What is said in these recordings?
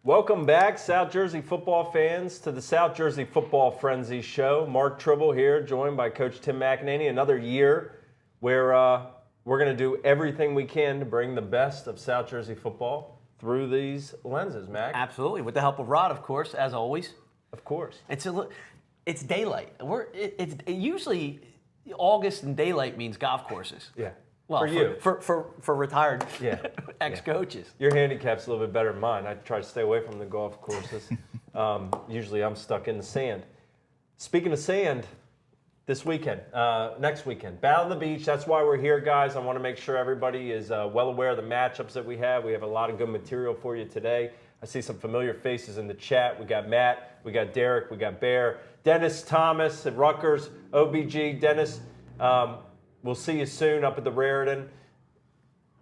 Welcome back, South Jersey football fans, to the South Jersey Football Frenzy Show. Mark Trible here, joined by Coach Tim McAneney. Another year where we're going to do everything we can to bring the best of South Jersey football through these lenses, Mac. Absolutely, with the help of Rod, of course, as always. Of course. It's daylight. It's usually August and daylight means golf courses. Yeah. Well, for you. For retired Yeah. ex-coaches. Your handicap's a little bit better than mine. I try to stay away from the golf courses. Usually I'm stuck in the sand. Speaking of sand, this weekend, next weekend, Battle of the Beach. That's why we're here, guys. I want to make sure everybody is well aware of the matchups that we have. We have a lot of good material for you today. I see some familiar faces in the chat. We got Matt, we got Derek, we got Bear, Dennis Thomas at Rutgers, OBG. Dennis, we'll see you soon up at the Raritan.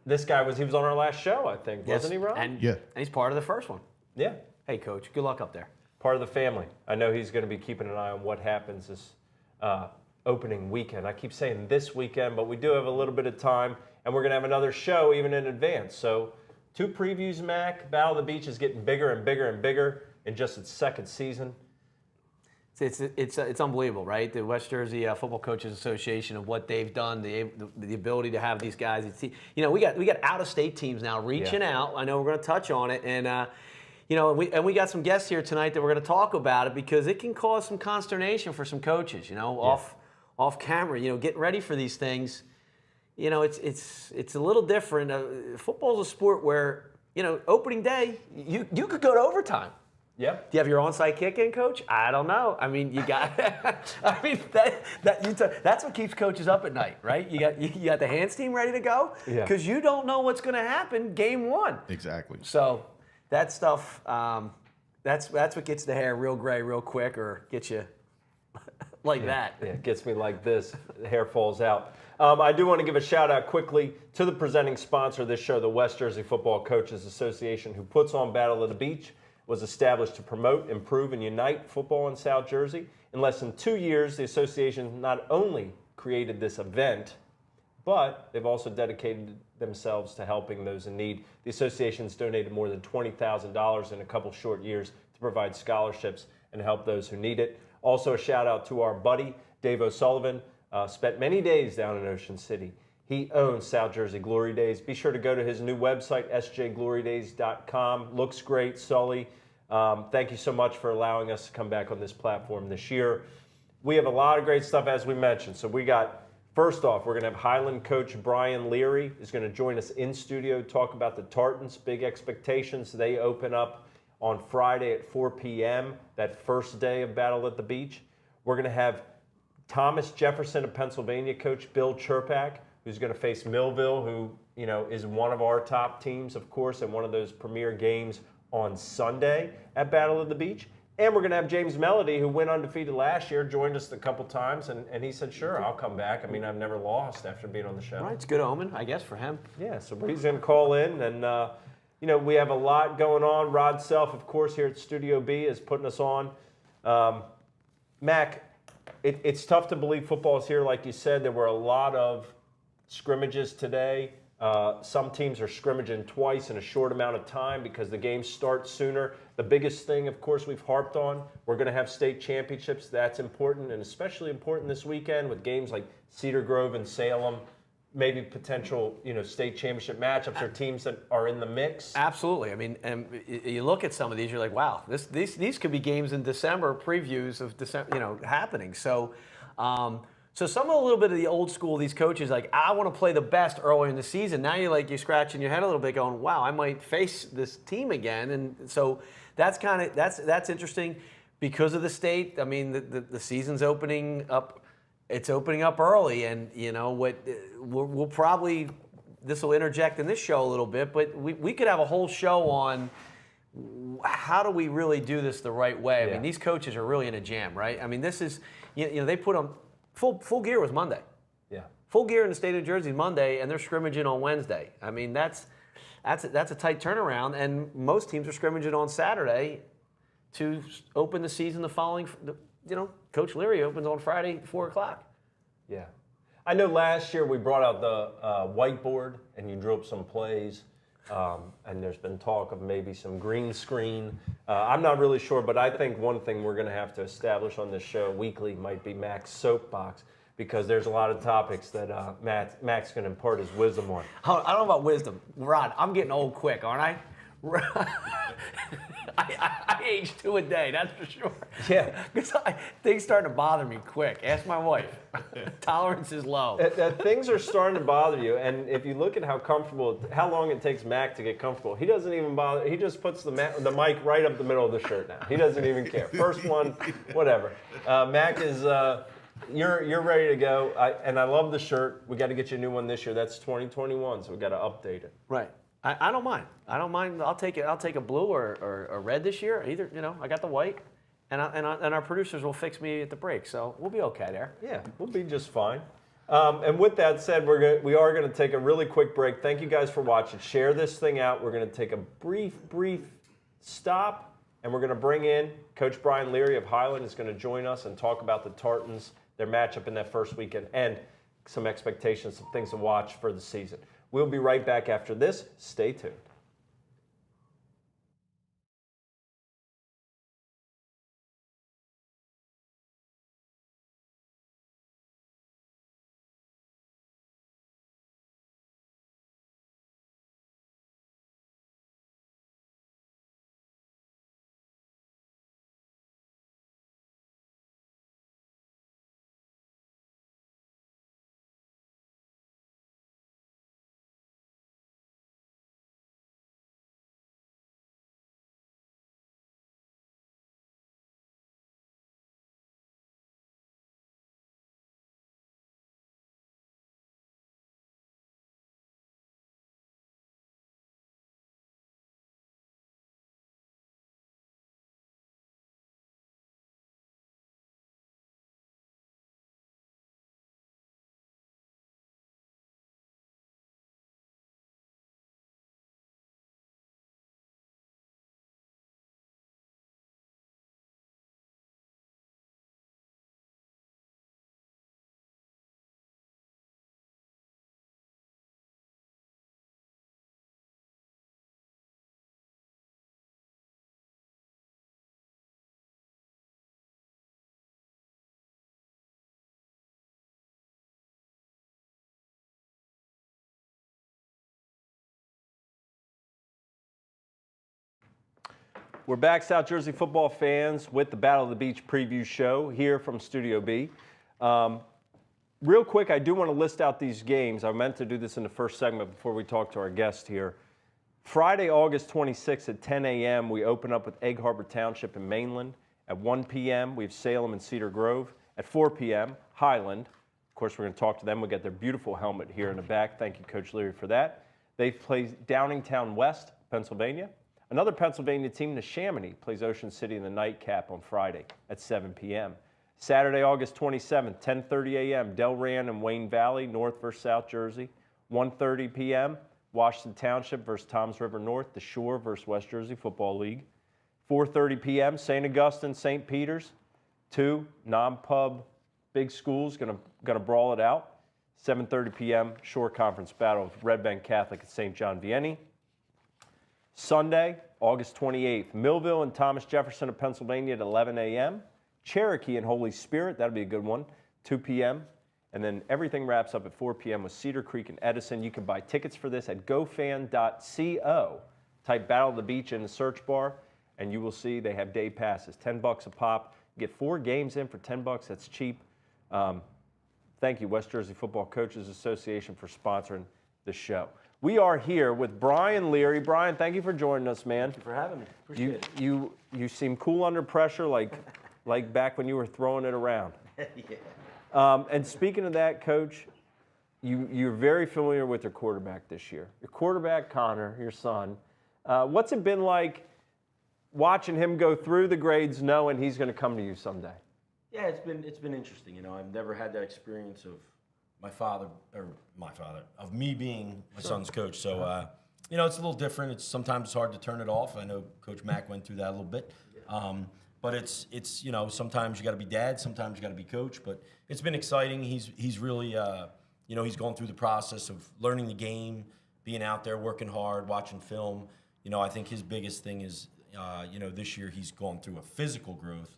This guy he was on our last show, I think, wasn't he, Ron? And, Yeah. and he's part of the first one. Yeah. Hey, Coach, good luck up there. Part of the family. I know he's going to be keeping an eye on what happens this opening weekend. I keep saying this weekend, but we do have a little bit of time, and we're going to have another show even in advance. So 2 previews, Mac. Battle of the Beach is getting bigger and bigger and bigger in just its second season. It's unbelievable, right? The West Jersey Football Coaches Association of what they've done, the ability to have these guys. We got out-of-state teams now reaching out. I know we're going to touch on it, and we got some guests here tonight that we're going to talk about it because it can cause some consternation for some coaches. Off camera, getting ready for these things. It's a little different. Football's a sport where opening day you could go to overtime. Yep. Do you have your onside kick in, Coach? I don't know. I mean, you got. That's what keeps coaches up at night, right? You got the hands team ready to go because you don't know what's going to happen game one. Exactly. So that stuff, that's what gets the hair real gray real quick, or gets you like that. Yeah, it gets me like this. The hair falls out. I do want to give a shout out quickly to the presenting sponsor of this show, the West Jersey Football Coaches Association, who puts on Battle of the Beach. Was established to promote, improve, and unite football in South Jersey. In less than 2 years, the association not only created this event, but they've also dedicated themselves to helping those in need. The association's donated more than $20,000 in a couple short years to provide scholarships and help those who need it. Also, a shout out to our buddy, Dave O'Sullivan, spent many days down in Ocean City. He owns South Jersey Glory Days. Be sure to go to his new website, sjglorydays.com. Looks great, Sully. Thank you so much for allowing us to come back on this platform this year. We have a lot of great stuff, as we mentioned. So first off, we're going to have Highland coach Brian Leary is going to join us in studio, talk about the Tartans, big expectations. They open up on Friday at 4 p.m., that first day of Battle at the Beach. We're going to have Thomas Jefferson of Pennsylvania coach Bill Cherpak, who's going to face Millville, who is one of our top teams, of course, and one of those premier games on Sunday at Battle of the Beach. And we're going to have James Melody, who went undefeated last year, joined us a couple times, and he said, sure, I'll come back. I mean, I've never lost after being on the show. Right, it's a good omen, I guess, for him. Yeah, so he's going to call in, and, we have a lot going on. Rod Self, of course, here at Studio B is putting us on. Mac, it's tough to believe football is here. Like you said, there were a lot of scrimmages today. Some teams are scrimmaging twice in a short amount of time because the games start sooner. The biggest thing, of course, we've harped on, we're going to have state championships. That's important, and especially important this weekend with games like Cedar Grove and Salem, maybe potential state championship matchups or teams that are in the mix. Absolutely. I mean, and you look at some of these, you're like, wow, these could be games in December, previews of December, happening. So some of a little bit of the old school, these coaches, like, I want to play the best early in the season. Now you're scratching your head a little bit going, wow, I might face this team again. And so that's interesting because of the state. I mean, the season's opening up. It's opening up early, and we'll probably, this will interject in this show a little bit, but we could have a whole show on how do we really do this the right way. I mean, these coaches are really in a jam, right? I mean, this is, they put on full gear was Monday. Yeah. Full gear in the state of Jersey Monday, and they're scrimmaging on Wednesday. I mean, that's a tight turnaround, and most teams are scrimmaging on Saturday to open the season the following. Coach Leary opens on Friday, 4 o'clock. Yeah. I know last year we brought out the whiteboard and you drew up some plays And there's been talk of maybe some green screen. I'm not really sure, but I think one thing we're going to have to establish on this show weekly might be Mac's soapbox, because there's a lot of topics that Mac's going to impart his wisdom on. I don't know about wisdom. Rod, I'm getting old quick, aren't I? I age 2 a day, that's for sure. Yeah. Because things starting to bother me quick. Ask my wife. Tolerance is low. Things are starting to bother you, and if you look at how long it takes Mac to get comfortable, he doesn't even bother. He just puts the mic right up the middle of the shirt now. He doesn't even care. First one, whatever. Mac is, you're ready to go, and I love the shirt. We got to get you a new one this year. That's 2021, so we got to update it. Right. I don't mind. I don't mind. I'll take it. I'll take a blue or a red this year. Either, I got the white, and our producers will fix me at the break, so we'll be okay there. Yeah, we'll be just fine. And with that said, we are going to take a really quick break. Thank you guys for watching. Share this thing out. We're going to take a brief stop, and we're going to bring in Coach Brian Leary of Highland is going to join us and talk about the Tartans, their matchup in that first weekend, and some expectations, some things to watch for the season. We'll be right back after this. Stay tuned. We're back, South Jersey football fans, with the Battle of the Beach preview show here from Studio B. Real quick, I do want to list out these games. I meant to do this in the first segment before we talk to our guest here. Friday, August 26th at 10 a.m., we open up with Egg Harbor Township in Mainland. At 1 p.m., we have Salem and Cedar Grove. At 4 p.m., Highland. Of course, we're going to talk to them. We got their beautiful helmet here in the back. Thank you, Coach Leary, for that. They play Downingtown West, Pennsylvania. Another Pennsylvania team, the Chamonix, plays Ocean City in the nightcap on Friday at 7 p.m. Saturday, August 27th, 10:30 a.m., Delran and Wayne Valley, North versus South Jersey. 1:30 p.m., Washington Township versus Toms River North, the Shore versus West Jersey Football League. 4:30 p.m., St. Augustine, St. Peter's. 2 non-pub big schools gonna brawl it out. 7:30 p.m., Shore Conference battle with Red Bank Catholic at St. John Vianney. Sunday, August 28th, Millville and Thomas Jefferson of Pennsylvania at 11 a.m. Cherokee and Holy Spirit, that'll be a good one, 2 p.m. And then everything wraps up at 4 p.m. with Cedar Creek and Edison. You can buy tickets for this at gofan.co. Type Battle of the Beach in the search bar, and you will see they have day passes, $10 a pop. You get 4 games in for $10. That's cheap. Thank you, West Jersey Football Coaches Association, for sponsoring the show. We are here with Brian Leary. Brian, thank you for joining us, man. Thank you for having me. Appreciate it. You seem cool under pressure, like back when you were throwing it around. Yeah. And speaking of that, Coach, you're very familiar with your quarterback this year. Your quarterback, Connor, your son. What's it been like watching him go through the grades, knowing he's going to come to you someday? Yeah, it's been interesting. I've never had that experience of of me being my son's coach. So, it's a little different. Sometimes it's hard to turn it off. I know Coach Mack went through that a little bit. But it's sometimes you got to be dad, sometimes you got to be coach. But it's been exciting. He's really, he's gone through the process of learning the game, being out there, working hard, watching film. You know, I think his biggest thing is, you know, this year he's gone through a physical growth.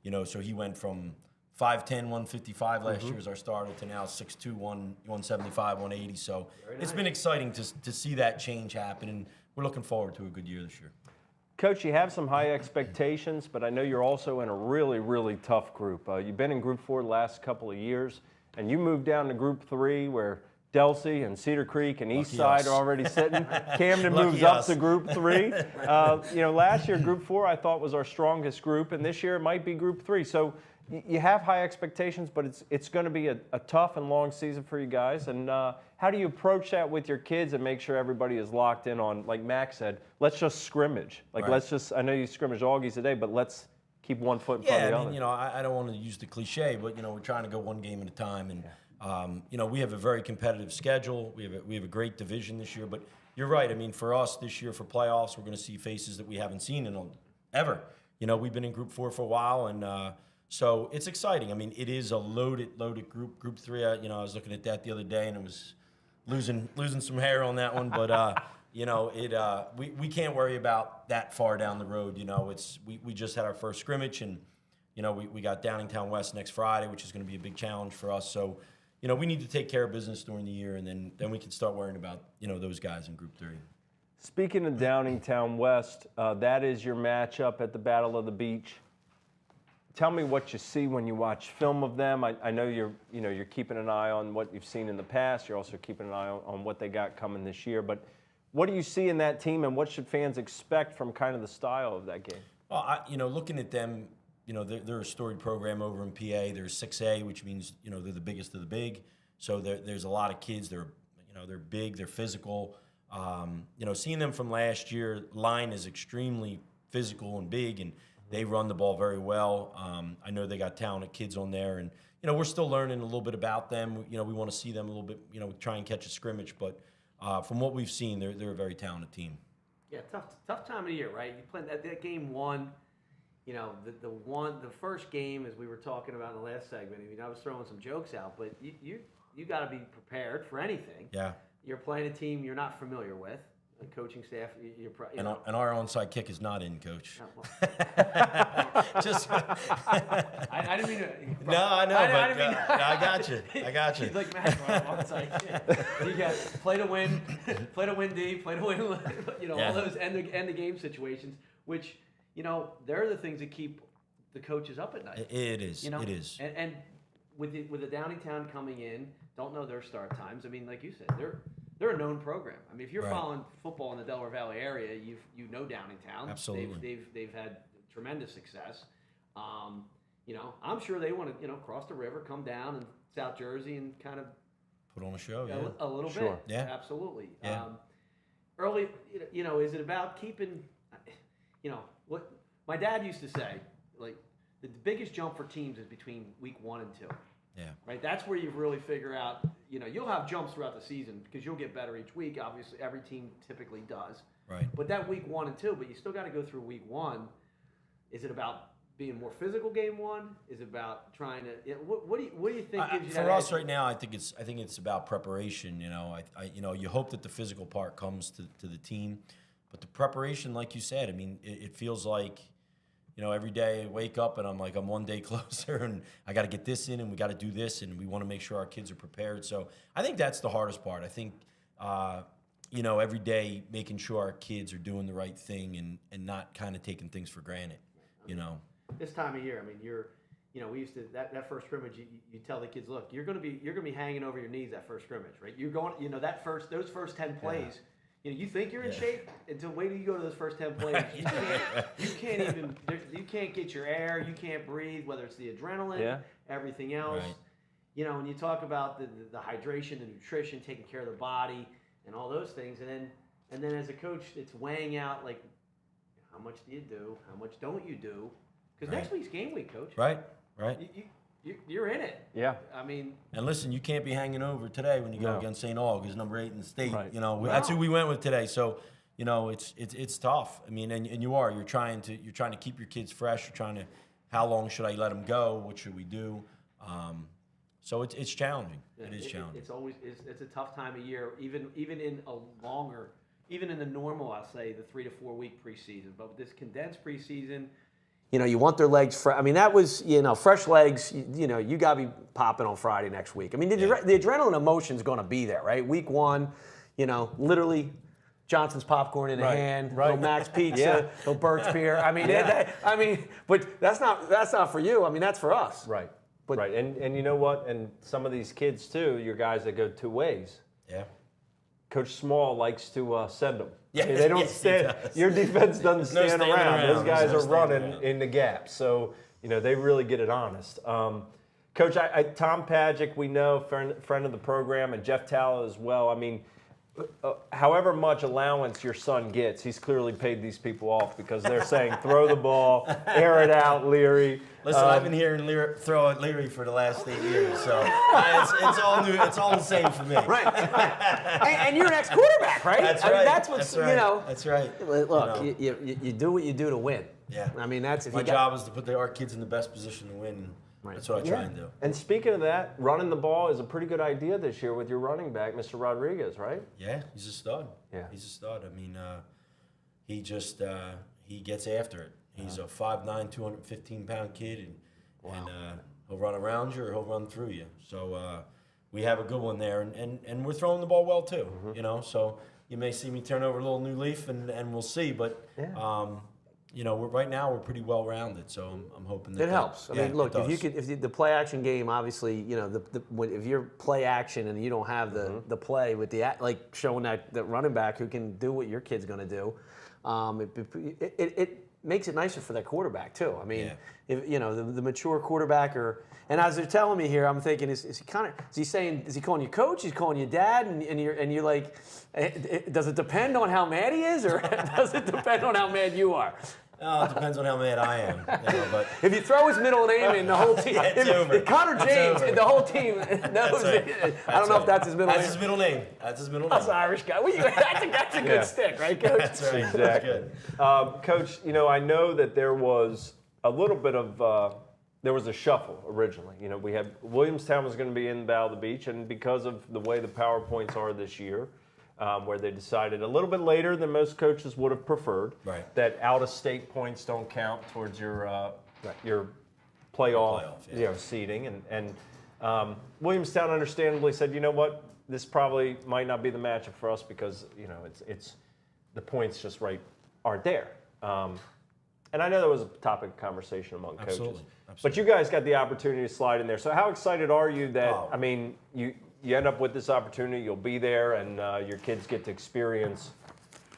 You know, so he went from 5'10", 155 last year as our starter to now 6'2", 175, 180. So it's been exciting to see that change happen, and we're looking forward to a good year this year. Coach, you have some high expectations, but I know you're also in a really, really tough group. You've been in Group 4 the last couple of years, and you moved down to Group 3 where Delsea and Cedar Creek and East Side are already sitting. Camden moves up to Group 3. You know, last year Group 4 I thought was our strongest group, and this year it might be Group 3. So you have high expectations, but it's going to be a tough and long season for you guys. And how do you approach that with your kids and make sure everybody is locked in on, like Mac said, let's just scrimmage. Like, let's just, I know you scrimmage Augies today, but let's keep one foot in front of the other. You know, I don't want to use the cliche, but, you know, we're trying to go one game at a time. And, you know, we have a very competitive schedule. We have a great division this year. But you're right. I mean, for us this year for playoffs, we're going to see faces that we haven't seen in ever. You know, we've been in Group 4 for a while, and so it's exciting. I mean, it is a loaded group. Group 3, you know, I was looking at that the other day, and it was losing some hair on that one. But you know, we can't worry about that far down the road. You know, we just had our first scrimmage, and you know, we got Downingtown West next Friday, which is going to be a big challenge for us. So, you know, we need to take care of business during the year, and then we can start worrying about, you know, those guys in Group 3. Speaking of Downingtown West, that is your matchup at the Battle of the Beach. Tell me what you see when you watch film of them. I know you're keeping an eye on what you've seen in the past. You're also keeping an eye on what they got coming this year. But what do you see in that team, and what should fans expect from kind of the style of that game? Well, you know, looking at them, you know, they're a storied program over in PA. They're 6A, which means, you know, they're the biggest of the big. So there's a lot of kids. They're big. They're physical. You know, seeing them from last year, line is extremely physical and big, and they run the ball very well. I know they got talented kids on there, and you know, we're still learning a little bit about them. You know, we want to see them a little bit. You know, try and catch a scrimmage, but from what we've seen, they're a very talented team. Yeah, tough time of the year, right? You play that game one. You know, the first game, as we were talking about in the last segment. I mean, I was throwing some jokes out, but you got to be prepared for anything. Yeah. You're playing a team you're not familiar with. The coaching staff, And our onside kick is not in, Coach. Just. I didn't mean to. No, I know, I got you. He's like, man, onside kick. You got play to win D, play to win. You know, all those end the game situations, which, you know, they're the things that keep the coaches up at night. It is. You know? It is. And with the Downingtown coming in, don't know their start times. I mean, like you said, they're a known program. I mean, if you're following football in the Delaware Valley area, you know Downingtown. Absolutely. They've had tremendous success. You know, I'm sure they want to, you know, cross the river, come down in South Jersey, and kind of put on a show. A little bit. Yeah. Absolutely. Yeah. Early, you know, is it about keeping? You know, what my dad used to say, like the biggest jump for teams is between week 1 and 2. Yeah. Right. That's where you really figure out. You know, you'll have jumps throughout the season because you'll get better each week. Obviously, every team typically does. Right. But that week 1 and 2, but you still got to go through week 1. Is it about being more physical game 1? Is it about trying to? What do you think gives you for that us edge? right now? I think it's about preparation. You know, you hope that the physical part comes to the team, but the preparation, like you said, I mean, it feels like, you know, every day I wake up and I'm like, I'm one day closer, and I got to get this in, and we got to do this, and we want to make sure our kids are prepared. So I think that's the hardest part. I think, you know, every day making sure our kids are doing the right thing and not kind of taking things for granted, you know. This time of year, I mean, you know, we used to that first scrimmage. You tell the kids, look, you're gonna be hanging over your knees that first scrimmage, right? You're going, you know, those first 10 plays. Yeah. You know, you think you're in shape until wait till you go to those first 10 plays. You can't get your air. You can't breathe. Whether it's the adrenaline, everything else. Right. You know, when you talk about the hydration, the nutrition, taking care of the body, and all those things, and then as a coach, it's weighing out like, how much do you do? How much don't you do? Because next week's game week, Coach. Right. You're in it. Yeah. I mean. And listen, you can't be hanging over today when you go against St. Aug, who's number 8 in the state. Right. You know, that's who we went with today. So, you know, it's tough. I mean, and you're trying to keep your kids fresh. You're trying to, how long should I let them go? What should we do? So it's challenging. It is challenging. It's always it's a tough time of year, even in a longer, even in the normal, I'll say the 3 to 4 week preseason. But with this condensed preseason, you want their legs fresh. I mean, that was fresh legs. You got to be popping on Friday next week. I mean, the adrenaline emotion's going to be there, right? Week 1, literally. Johnson's popcorn in a hand, little Max Pizza, little Burt's beer. I mean, but that's not for you. I mean, that's for us. Right. But, right. And you know what? And some of these kids too, your guys that go 2 ways. Yeah. Coach Small likes to send them. Yeah, they don't stand. Your defense doesn't stand around. Those guys are running in the gap. So they really get it honest. Coach, Tom Pagic, we know, friend of the program, and Jeff Talla as well. I mean, however much allowance your son gets, he's clearly paid these people off because they're saying throw the ball, air it out, Leary. Listen, I've been hearing throw at Leary for the last 8 years, so it's all new. It's all the same for me. Right. And you're an ex-quarterback, right? That's right. That's what's That's right. Look, you do what you do to win. Yeah. I mean, that's my job is to put our kids in the best position to win. Right. That's what I try and do. And speaking of that, running the ball is a pretty good idea this year with your running back, Mr. Rodriguez, right? Yeah, he's a stud. Yeah, he's a stud. I mean, he just he gets after it. He's a 5'9", 215-pound kid, and he'll run around you or he'll run through you. So we have a good one there, and we're throwing the ball well too. So you may see me turn over a little new leaf, and we'll see. But right now we're pretty well rounded, so I'm hoping that it helps. I mean, look, if the play action game, obviously, if you're play action and you don't have the play with like showing that running back who can do what your kid's going to do, it makes it nicer for that quarterback too. I mean, if the mature quarterback and as they're telling me here, I'm thinking, is he calling you coach? He's calling you dad, and you're like, does it depend on how mad he is, or does it depend on how mad you are? Oh, it depends on how mad I am. But if you throw his middle name in, the whole team. If Connor James, the whole team knows it. I don't know if that's his middle name. That's his middle name. That's his middle name. That's an Irish guy. That's a good stick, right, Coach? That's right. Exactly. Coach, I know that there was a little bit of there was a shuffle originally. We had Williamstown was going to be in Battle of the Beach, and because of the way the PowerPoints are this year, where they decided a little bit later than most coaches would have preferred, that out-of-state points don't count towards your playoff seeding. And Williamstown understandably said, you know what, this probably might not be the matchup for us because it's the points just aren't there. And I know that was a topic of conversation among coaches. Absolutely. But you guys got the opportunity to slide in there. So how excited are you that, you end up with this opportunity, you'll be there, and your kids get to experience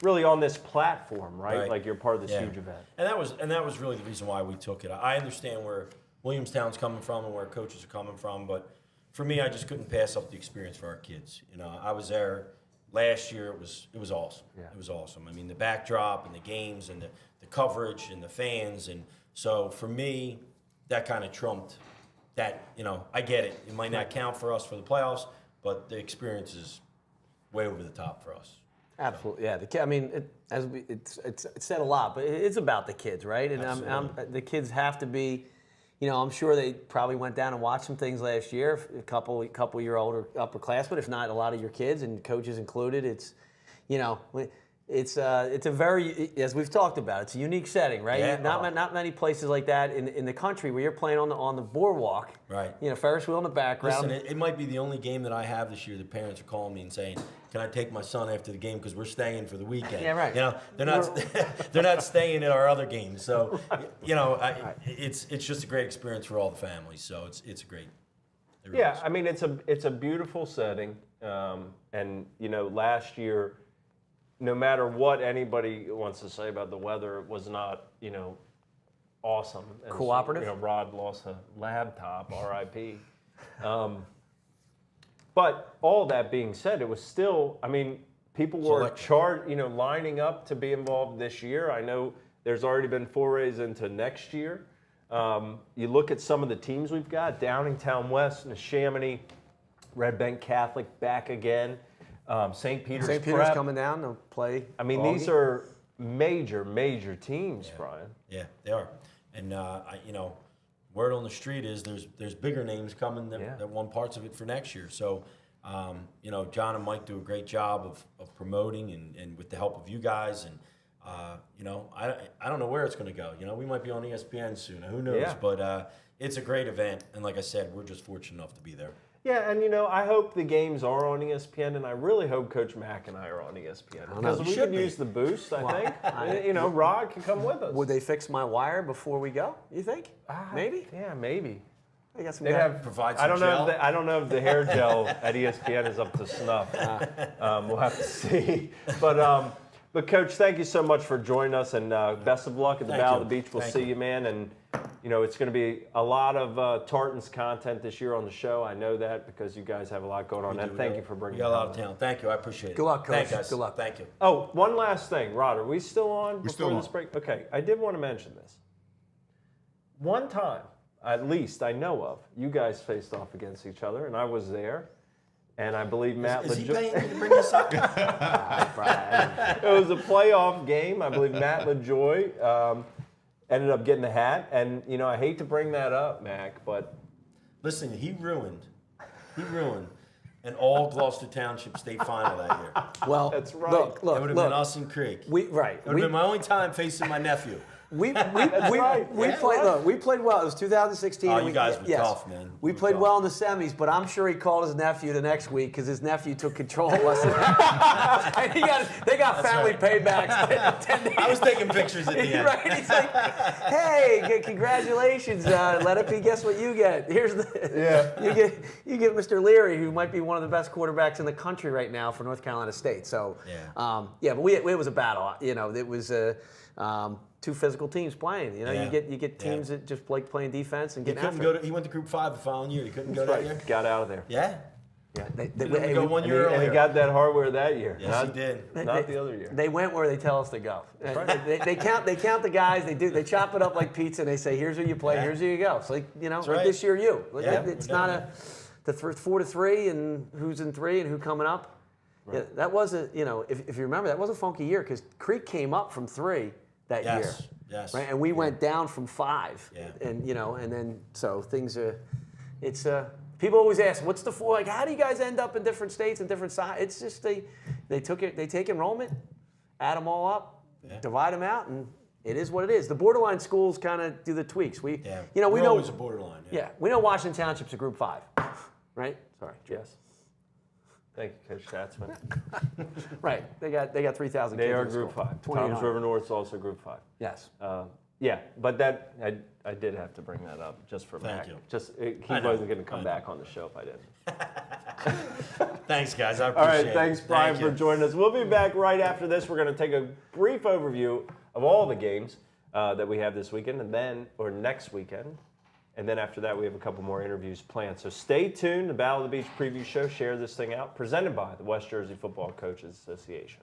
really on this platform, right? Like you're part of this huge event. And that was really the reason why we took it. I understand where Williamstown's coming from and where coaches are coming from, but for me, I just couldn't pass up the experience for our kids. I was there last year. It was awesome. Yeah. It was awesome. I mean, the backdrop and the games and the coverage and the fans, and so for me, that kind of trumped. That, I get it. It might not count for us for the playoffs, but the experience is way over the top for us. Absolutely, yeah. It's said a lot, but it's about the kids, right? And the kids have to be, I'm sure they probably went down and watched some things last year. A couple year older upperclassmen, if not a lot of your kids and coaches included. It's a very, as we've talked about, it's a unique setting, right? Yeah. Not many places like that in the country where you're playing on the boardwalk. Right. Ferris wheel in the background. Listen, it might be the only game that I have this year. The parents are calling me and saying, "Can I take my son after the game because we're staying for the weekend?" Yeah, right. They're not staying at our other games. So, it's just a great experience for all the families. So it's great. Really is. I mean, it's a beautiful setting, and last year, no matter what anybody wants to say about the weather, it was not, awesome. And cooperative? Rod lost a laptop, RIP. But all that being said, it was still, people were lining up to be involved this year. I know there's already been forays into next year. You look at some of the teams we've got, Downingtown West, Neshaminy, Red Bank Catholic back again. St. Peter's Prep. Coming down to play. These are major teams, Brian. Yeah, they are. And word on the street is there's bigger names coming that won parts of it for next year. So, you know, John and Mike do a great job of promoting and with the help of you guys. And, you know, I don't know where it's going to go. You know, we might be on ESPN soon. Who knows? Yeah. But it's a great event. And like I said, we're just fortunate enough to be there. Yeah, and you know, I hope the games are on ESPN, and I really hope Coach Mack and I are on ESPN because we could use the boost. I think. You know, Rod can come with us. Would they fix my wire before we go? You think? Maybe. Yeah, maybe. They got some. They have provide some I don't know. gel. I don't know if the hair gel at ESPN is up to snuff. We'll have to see. But Coach, thank you so much for joining us, and best of luck at the Battle of the Beach. We'll see you, man. And you know, it's going to be a lot of Tartans content this year on the show. I know that because you guys have a lot going on. And thank you for bringing. You got a lot of talent. Thank you. I appreciate it. Good luck, Coach. Thanks, guys. Good luck. Thank you. Oh, one last thing, Rod. Are we still on? We're still this on. break? Okay, I did want to mention this. One time, at least I know of, you guys faced off against each other, and I was there. And I believe Matt Is he LaJoy. paying me to bring this up? It was a playoff game. I believe Matt LaJoy ended up getting the hat. And, you know, I hate to bring that up, Mac, but. Listen, he ruined an all Gloucester Township state final that year. Well, That's right. Look, It would have been us and Creek. It would have been my only time facing my nephew. We right. played. Look, we played well. It was 2016. Oh, and you guys were tough, man. We You were played tough. well in the semis, but I'm sure he called his nephew the next week because his nephew took control of us. And they got family paybacks. 10 days. I was taking pictures at the end. Right? He's like, "Hey, congratulations, Lenape. Guess what you get? Here's the you get Mr. Leary, who might be one of the best quarterbacks in the country right now for North Carolina State." So but it was a battle. You know, it was two physical teams playing. You know, you get teams that just like playing defense and He getting couldn't after. He went to Group 5 the following year. He couldn't go that year. Got out of there. Yeah. Yeah. They Didn't go 1 year And he earlier. got that hardware that year. Yes, he did. Not the other year. They went where they tell us to go. They count the guys. They chop it up like pizza. And they say, "Here's who you play. Here's who you go." So like right. this year, Yeah, it's we're not the 4-3 and who's in 3 and who coming up. Right. Yeah, that was if you remember, that was a funky year because Creek came up from 3 that year. Yes. Right, and we went down from 5. Yeah. And then so things are. It's people always ask, "What's the 4? Like, how do you guys end up in different states and different sides?" It's just they take enrollment, add them all up, divide them out, and it is what it is. The borderline schools kind of do the tweaks. We We're know always a borderline. Yeah, we know Washington Township's a Group 5, right? Sorry. Yes. Thank you, Coach Schatzman. Right. They got 3,000 kids. They are in the Group school. 5. 2,800. Toms River North's also Group 5. Yes. Yeah, but that I did have to bring that up just for Thank Mac. you. He I know. wasn't going to come back on the show if I didn't. Thanks, guys. I All appreciate it. right, thanks, Brian, Thank for you. joining us. We'll be back right after this. We're going to take a brief overview of all the games that we have this weekend, or next weekend. And then after that, we have a couple more interviews planned. So stay tuned. The Battle of the Beach preview show, share this thing out, presented by the West Jersey Football Coaches Association.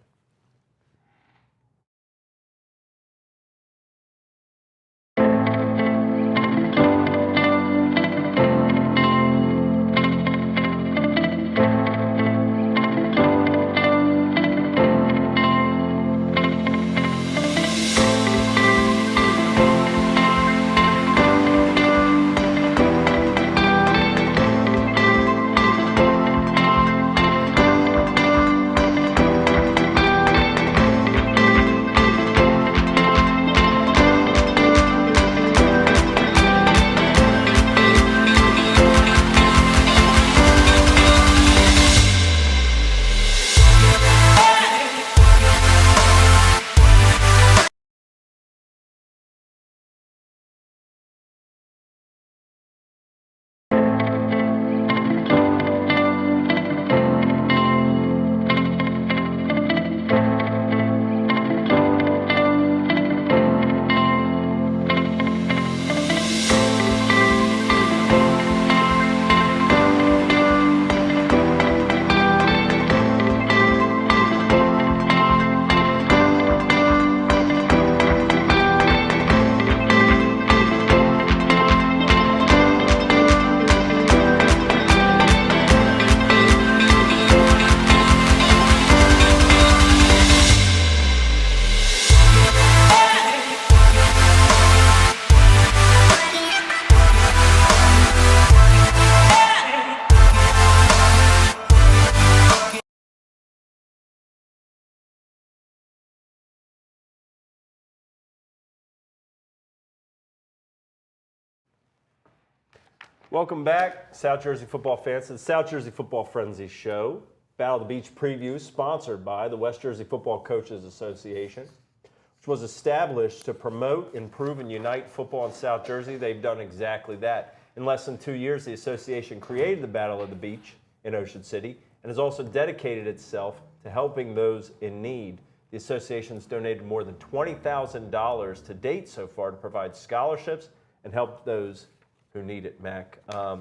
Welcome back, South Jersey football fans, to the South Jersey Football Frenzy Show. Battle of the Beach preview sponsored by the West Jersey Football Coaches Association, which was established to promote, improve, and unite football in South Jersey. They've done exactly that. In less than 2 years, the association created the Battle of the Beach in Ocean City and has also dedicated itself to helping those in need. The association has donated more than $20,000 to date so far to provide scholarships and help those who need it, Mac. A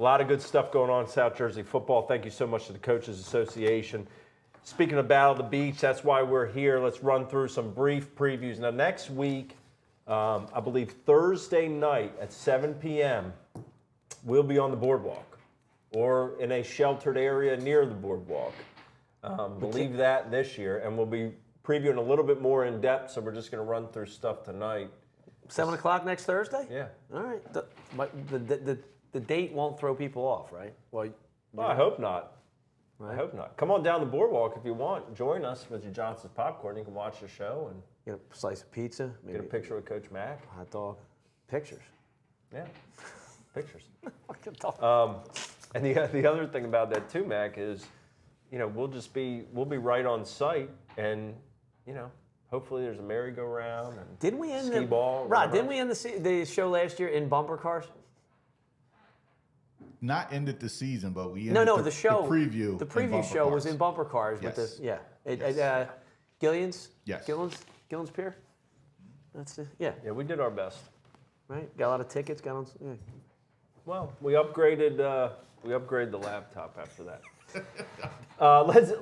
lot of good stuff going on in South Jersey football. Thank you so much to the Coaches Association. Speaking of Battle of the Beach, that's why we're here. Let's run through some brief previews. Now, next week, I believe Thursday night at 7 p.m., we'll be on the boardwalk or in a sheltered area near the boardwalk. Believe that this year, and we'll be previewing a little bit more in depth, so we're just going to run through stuff tonight. 7 o'clock next Thursday? Yeah. All right. The date won't throw people off, right? Well, I hope not. Right. I hope not. Come on down the boardwalk if you want. Join us with your Johnson's popcorn. You can watch the show and get a slice of pizza. Maybe get a picture with Coach Mack. Hot dog. Pictures. Yeah, pictures. Dog. And the other thing about that too, Mac, is, we'll be right on site, and hopefully there's a merry-go-round and didn't we end ski ball. Rod, didn't we end the show last year in bumper cars? Not ended the season, but we ended the show. The preview. The preview show was in bumper cars Yes. with this. Yeah. Yes. Gillian's. Yes. Gillian's Pier. That's it. Yeah. Yeah, we did our best. Right. Got a lot of tickets. Got on. Yeah. Well, we upgraded the laptop after that.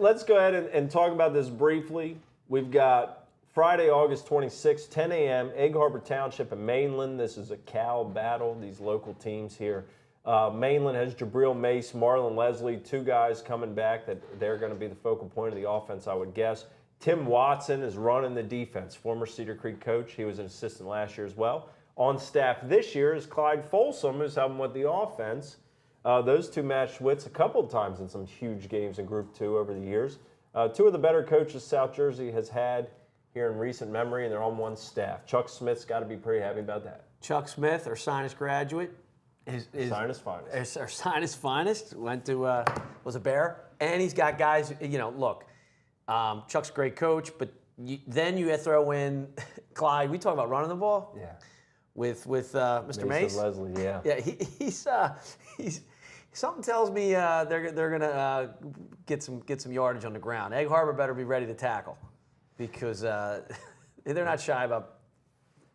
Let's go ahead and talk about this briefly. We've got Friday, August 26th, 10 a.m., Egg Harbor Township and Mainland. This is a Cal battle, these local teams here. Mainland has Jabril Mace, Marlon Leslie, two guys coming back that they're going to be the focal point of the offense, I would guess. Tim Watson is running the defense, former Cedar Creek coach. He was an assistant last year as well. On staff this year is Clyde Folsom, who's helping with the offense. Those two matched wits a couple of times in some huge games in Group 2 over the years. Two of the better coaches South Jersey has had here in recent memory, and they're on one staff. Chuck Smith's got to be pretty happy about that. Chuck Smith, our sinus graduate. Sinus finest. Our sinus finest. Went to, was a Bear. And he's got guys, look, Chuck's a great coach, but then you throw in Clyde. We talk about running the ball. Yeah. With Mr. Mace. Leslie, yeah. Yeah, he's something tells me they're gonna get some yardage on the ground. Egg Harbor better be ready to tackle because they're not shy about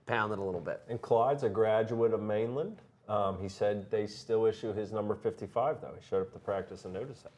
pounding a little bit. And Clyde's a graduate of Mainland. He said they still issue his number 55, though. He showed up to practice and noticed that.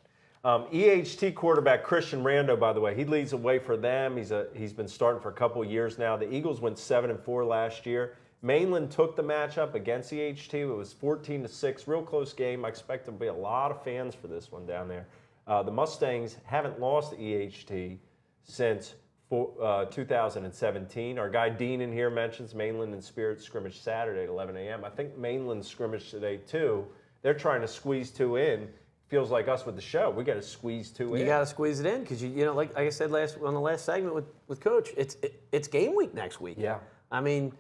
EHT quarterback Christian Rando, by the way, he leads the way for them. He's been starting for a couple of years now. The Eagles went 7-4 last year. Mainland took the matchup against EHT. It was 14-6, real close game. I expect there to be a lot of fans for this one down there. The Mustangs haven't lost to EHT since 2017. Our guy Dean in here mentions Mainland and Spirit scrimmage Saturday at 11 a.m. I think Mainland scrimmage today too. They're trying to squeeze two in. Feels like us with the show. We got to squeeze two in. You got to squeeze it in because like I said on the last segment with Coach, it's game week next week. Yeah. I mean,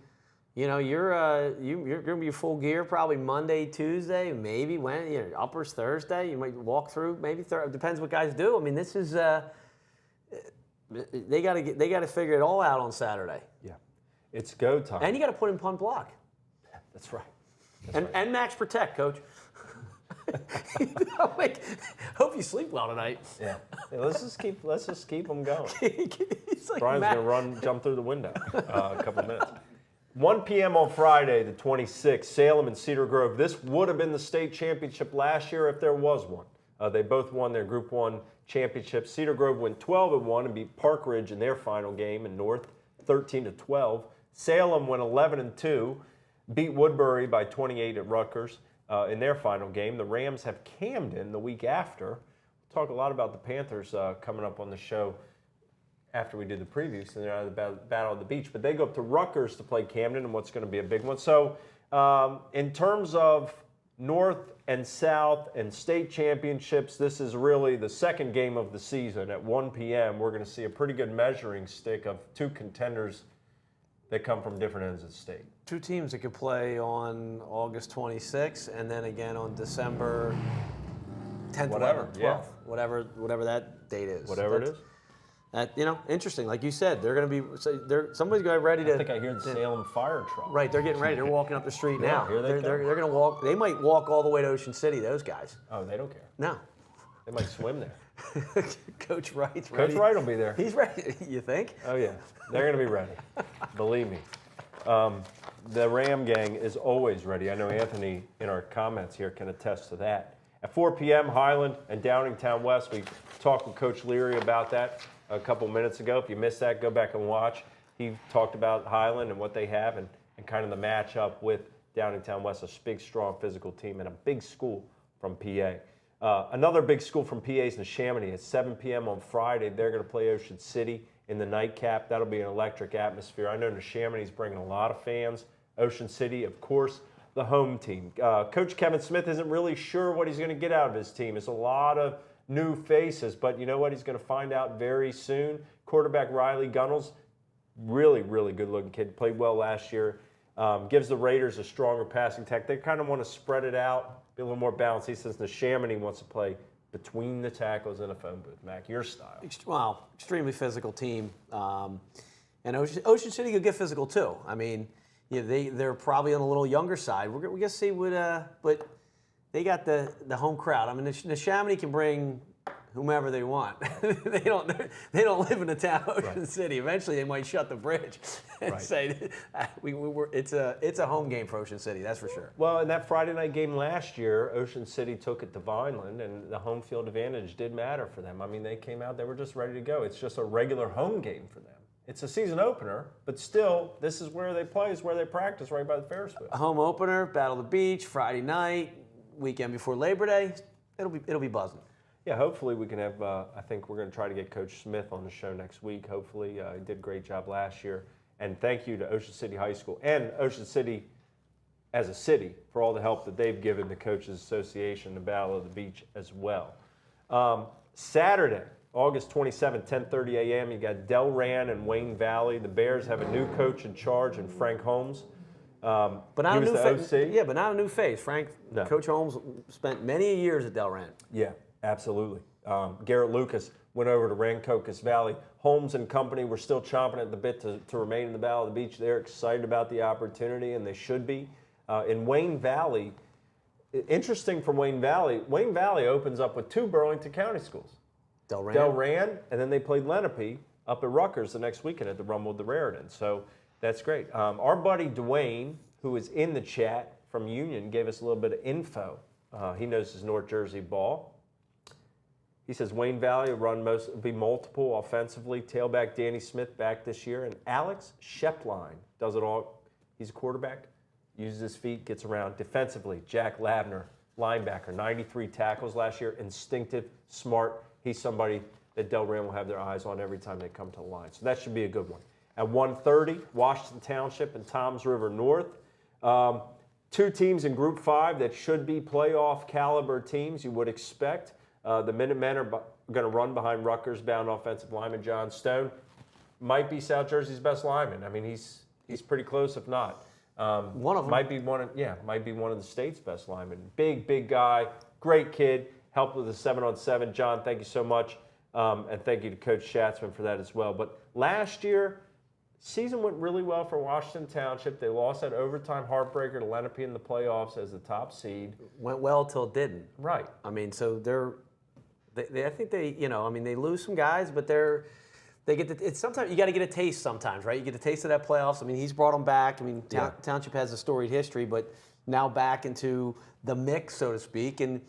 you're gonna be full gear probably Monday, Tuesday, maybe uppers Thursday. You might walk through maybe depends what guys do. I mean, this is they got to figure it all out on Saturday. Yeah, it's go time. And you got to put in punt block. That's right. And max protect, Coach. Hope you sleep well tonight. Yeah. Let's just keep them going. Like Brian's gonna jump through the window a couple of minutes. 1 p.m. on Friday, the 26th, Salem and Cedar Grove. This would have been the state championship last year if there was one. They both won their Group 1 championship. Cedar Grove went 12-1 and beat Park Ridge in their final game in North, 13-12. Salem went 11-2, beat Woodbury by 28 at Rutgers in their final game. The Rams have Camden the week after. We'll talk a lot about the Panthers coming up on the show after we do the previews, and they're out of the Battle of the Beach. But they go up to Rutgers to play Camden in what's going to be a big one. So in terms of North and South and state championships, this is really the second game of the season at 1 p.m. We're going to see a pretty good measuring stick of two contenders that come from different ends of the state. 2 teams that could play on August 26th and then again on December 10th, Whatever, 11th, 12th, yeah. whatever that date is. Whatever it is. That, interesting. Like you said, they're going to be. So somebody's going to be ready to. I think I hear the Salem fire truck. Right, they're getting ready. They're walking up the street now. here they come. They're going to walk. They might walk all the way to Ocean City. Those guys. Oh, they don't care. No. They might swim there. Coach Wright's ready. Coach Wright will be there. He's ready. You think? Oh, yeah. They're going to be ready. Believe me. The Ram gang is always ready. I know Anthony, in our comments here, can attest to that. At 4 p.m., Highland and Downingtown West. We talked with Coach Leary about that a couple minutes ago. If you missed that, go back and watch. He talked about Highland and what they have and kind of the matchup with Downingtown West, a big, strong physical team and a big school from PA. Another big school from PA is Neshaminy. At 7 p.m. on Friday, they're going to play Ocean City in the nightcap. That'll be an electric atmosphere. I know Neshaminy's bringing a lot of fans. Ocean City, of course, the home team. Coach Kevin Smith isn't really sure what he's going to get out of his team. It's a lot of new faces, but you know what? He's going to find out very soon. Quarterback Riley Gunnels, really, really good-looking kid. Played well last year. Gives the Raiders a stronger passing attack. They kind of want to spread it out, be a little more balanced. He says Neshaminy wants to play between the tackles in a phone booth. Mac, your style. Well, extremely physical team. And Ocean City could get physical too. I mean, they're probably on a little younger side. We're going to see what, but they got the home crowd. I mean, Neshaminy can bring whomever they want. they don't live in the town of Ocean City. Eventually, they might shut the bridge and say it's a home game for Ocean City. That's for sure. Well, in that Friday night game last year, Ocean City took it to Vineland, and the home field advantage did matter for them. I mean, they came out; they were just ready to go. It's just a regular home game for them. It's a season opener, but still, this is where they play, is where they practice, right by the Ferris wheel. A home opener, Battle of the Beach, Friday night, weekend before Labor Day. It'll be buzzing. Yeah, hopefully we can have, I think we're going to try to get Coach Smith on the show next week. Hopefully, he did a great job last year. And thank you to Ocean City High School and Ocean City as a city for all the help that they've given the Coaches Association, the Battle of the Beach as well. Saturday, August 27th, 10:30 a.m., you got Delran and Wayne Valley. The Bears have a new coach in charge, and Frank Holmes. But not he a was new the face. OC. Yeah, but not a new face. Coach Holmes spent many years at Delran. Yeah, absolutely. Garrett Lucas went over to Rancocas Valley. Holmes and company were still chomping at the bit to remain in the Battle of the Beach. They're excited about the opportunity, and they should be. In Wayne Valley, interesting for Wayne Valley opens up with 2 Burlington County schools. Delran, and then they played Lenape up at Rutgers the next weekend at the Rumble of the Raritan. So that's great. Our buddy Dwayne, who is in the chat from Union, gave us a little bit of info. He knows his North Jersey ball. He says Wayne Valley will be multiple offensively. Tailback Danny Smith back this year. And Alex Shepline does it all. He's a quarterback, uses his feet, gets around. Defensively, Jack Labner, linebacker, 93 tackles last year. Instinctive, smart. He's somebody that Delran will have their eyes on every time they come to the line. So that should be a good one. At 1:30, Washington Township and Toms River North. 2 teams in Group 5 that should be playoff caliber teams, you would expect. The Minutemen are going to run behind Rutgers-bound offensive lineman John Stone. Might be South Jersey's best lineman. I mean, he's pretty close, if not. One of them. Might be one of the state's best linemen. Big guy, great kid. Helped with the 7-on-7. John, thank you so much. And thank you to Coach Schatzman for that as well. But last year, season went really well for Washington Township. They lost that overtime heartbreaker to Lenape in the playoffs as the top seed. Went well till it didn't. Right. I mean, so I think they lose some guys, but it's sometimes you got to get a taste sometimes, right? You get a taste of that playoffs. I mean, he's brought them back. I mean, Township has a storied history, but now back into the mix, so to speak, and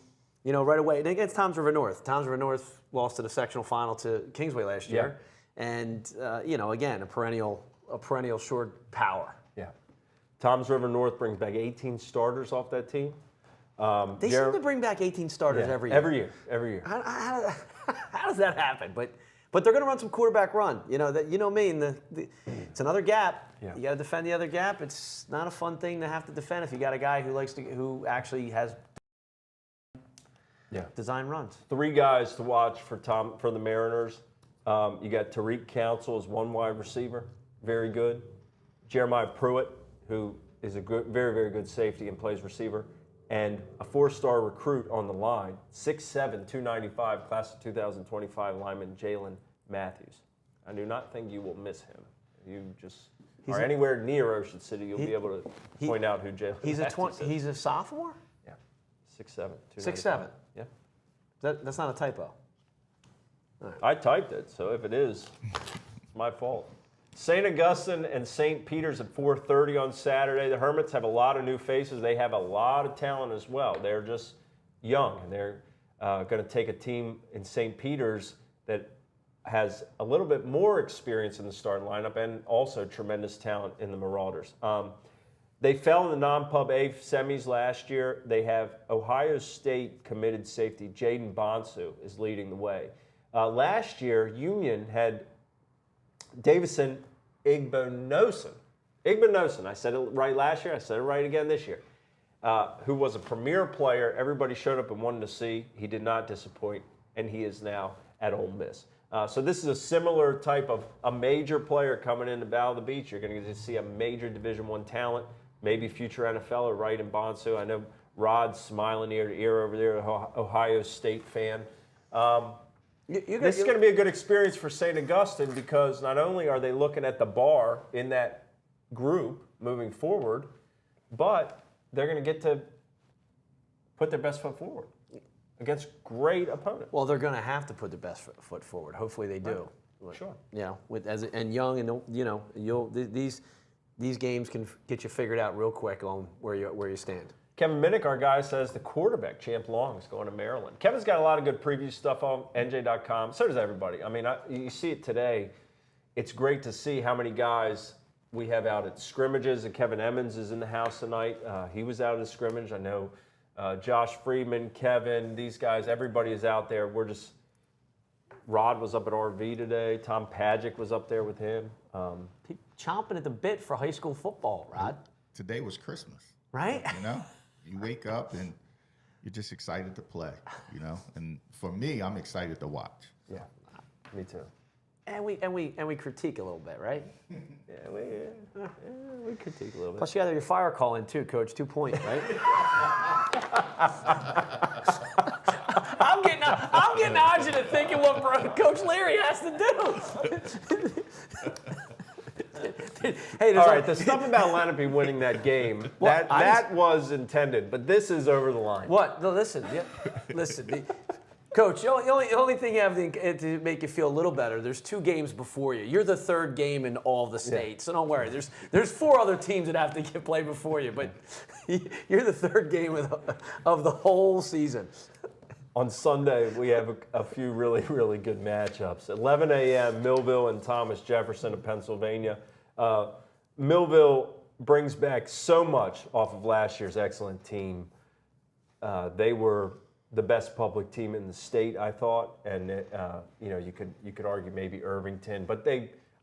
right away. And against Toms River North. Toms River North lost to the sectional final to Kingsway last year. And, again, a perennial short power. Yeah. Toms River North brings back 18 starters off that team. They seem to bring back 18 starters every year. Every year. How does that happen? But they're going to run some quarterback run. You know me. And it's another gap. Yeah. You got to defend the other gap. It's not a fun thing to have to defend if you got a guy who actually has design runs. 3 guys to watch for the Mariners. You got Tariq Council as one wide receiver, very good. Jeremiah Pruitt, who is a good, very, very good safety and plays receiver, and a 4-star recruit on the line, 6'7", 295, class of 2025 lineman Jalen Matthews. I do not think you will miss him. You just are anywhere near Ocean City, you'll be able to point out who Jalen Matthews is. He's a sophomore? Yeah, 6'7", 6'7". Yeah. That's not a typo. I typed it, so if it is, it's my fault. St. Augustine and St. Peter's at 4:30 on Saturday. The Hermits have a lot of new faces. They have a lot of talent as well. They're just young, and they're going to take a team in St. Peter's that has a little bit more experience in the starting lineup and also tremendous talent in the Marauders. They fell in the non-pub A semis last year. They have Ohio State committed safety Jaden Bonsu is leading the way. Last year, Union had Davison Igbonosin. I said it right last year. I said it right again this year. Who was a premier player. Everybody showed up and wanted to see. He did not disappoint, and he is now at Ole Miss. So this is a similar type of a major player coming into Battle of the Beach. You're going to get to see a major Division I talent, maybe future NFLer right in Bonsu. I know Rod's smiling ear to ear over there, Ohio State fan. This is going to be a good experience for St. Augustine because not only are they looking at the bar in that group moving forward, but they're going to get to put their best foot forward against great opponents. Well, they're going to have to put their best foot forward. Hopefully they do. Right. Sure. Yeah, and young, and these games can get you figured out real quick on where you stand. Kevin Minnick, our guy, says the quarterback, Champ Long, is going to Maryland. Kevin's got a lot of good preview stuff on NJ.com. So does everybody. I mean, you see it today. It's great to see how many guys we have out at scrimmages. And Kevin Emmons is in the house tonight. He was out at a scrimmage. I know Josh Friedman, Kevin, these guys, everybody is out there. Rod was up at RV today. Tom Pagic was up there with him. Chomping at the bit for high school football, Rod. Today was Christmas. Right? You know? You wake up and you're just excited to play, you know? And for me, I'm excited to watch. Yeah, me too. And we critique a little bit, right? Yeah, we critique a little bit. Plus, you got your fire call in too, Coach. 2 points, right? I'm getting agitated thinking what Coach Leary has to do. Hey, all right, the stuff about Lenape winning that game, that was intended, but this is over the line. What? No, listen. Coach, the only thing you have to make you feel a little better, there's 2 games before you. You're the 3rd game in all the states, so don't worry. There's 4 other teams that have to get played before you, but you're the 3rd game of the whole season. On Sunday, we have a few really, really good matchups. 11 a.m., Millville and Thomas Jefferson of Pennsylvania. Millville brings back so much off of last year's excellent team. They were the best public team in the state, I thought, and you could argue maybe Irvington, but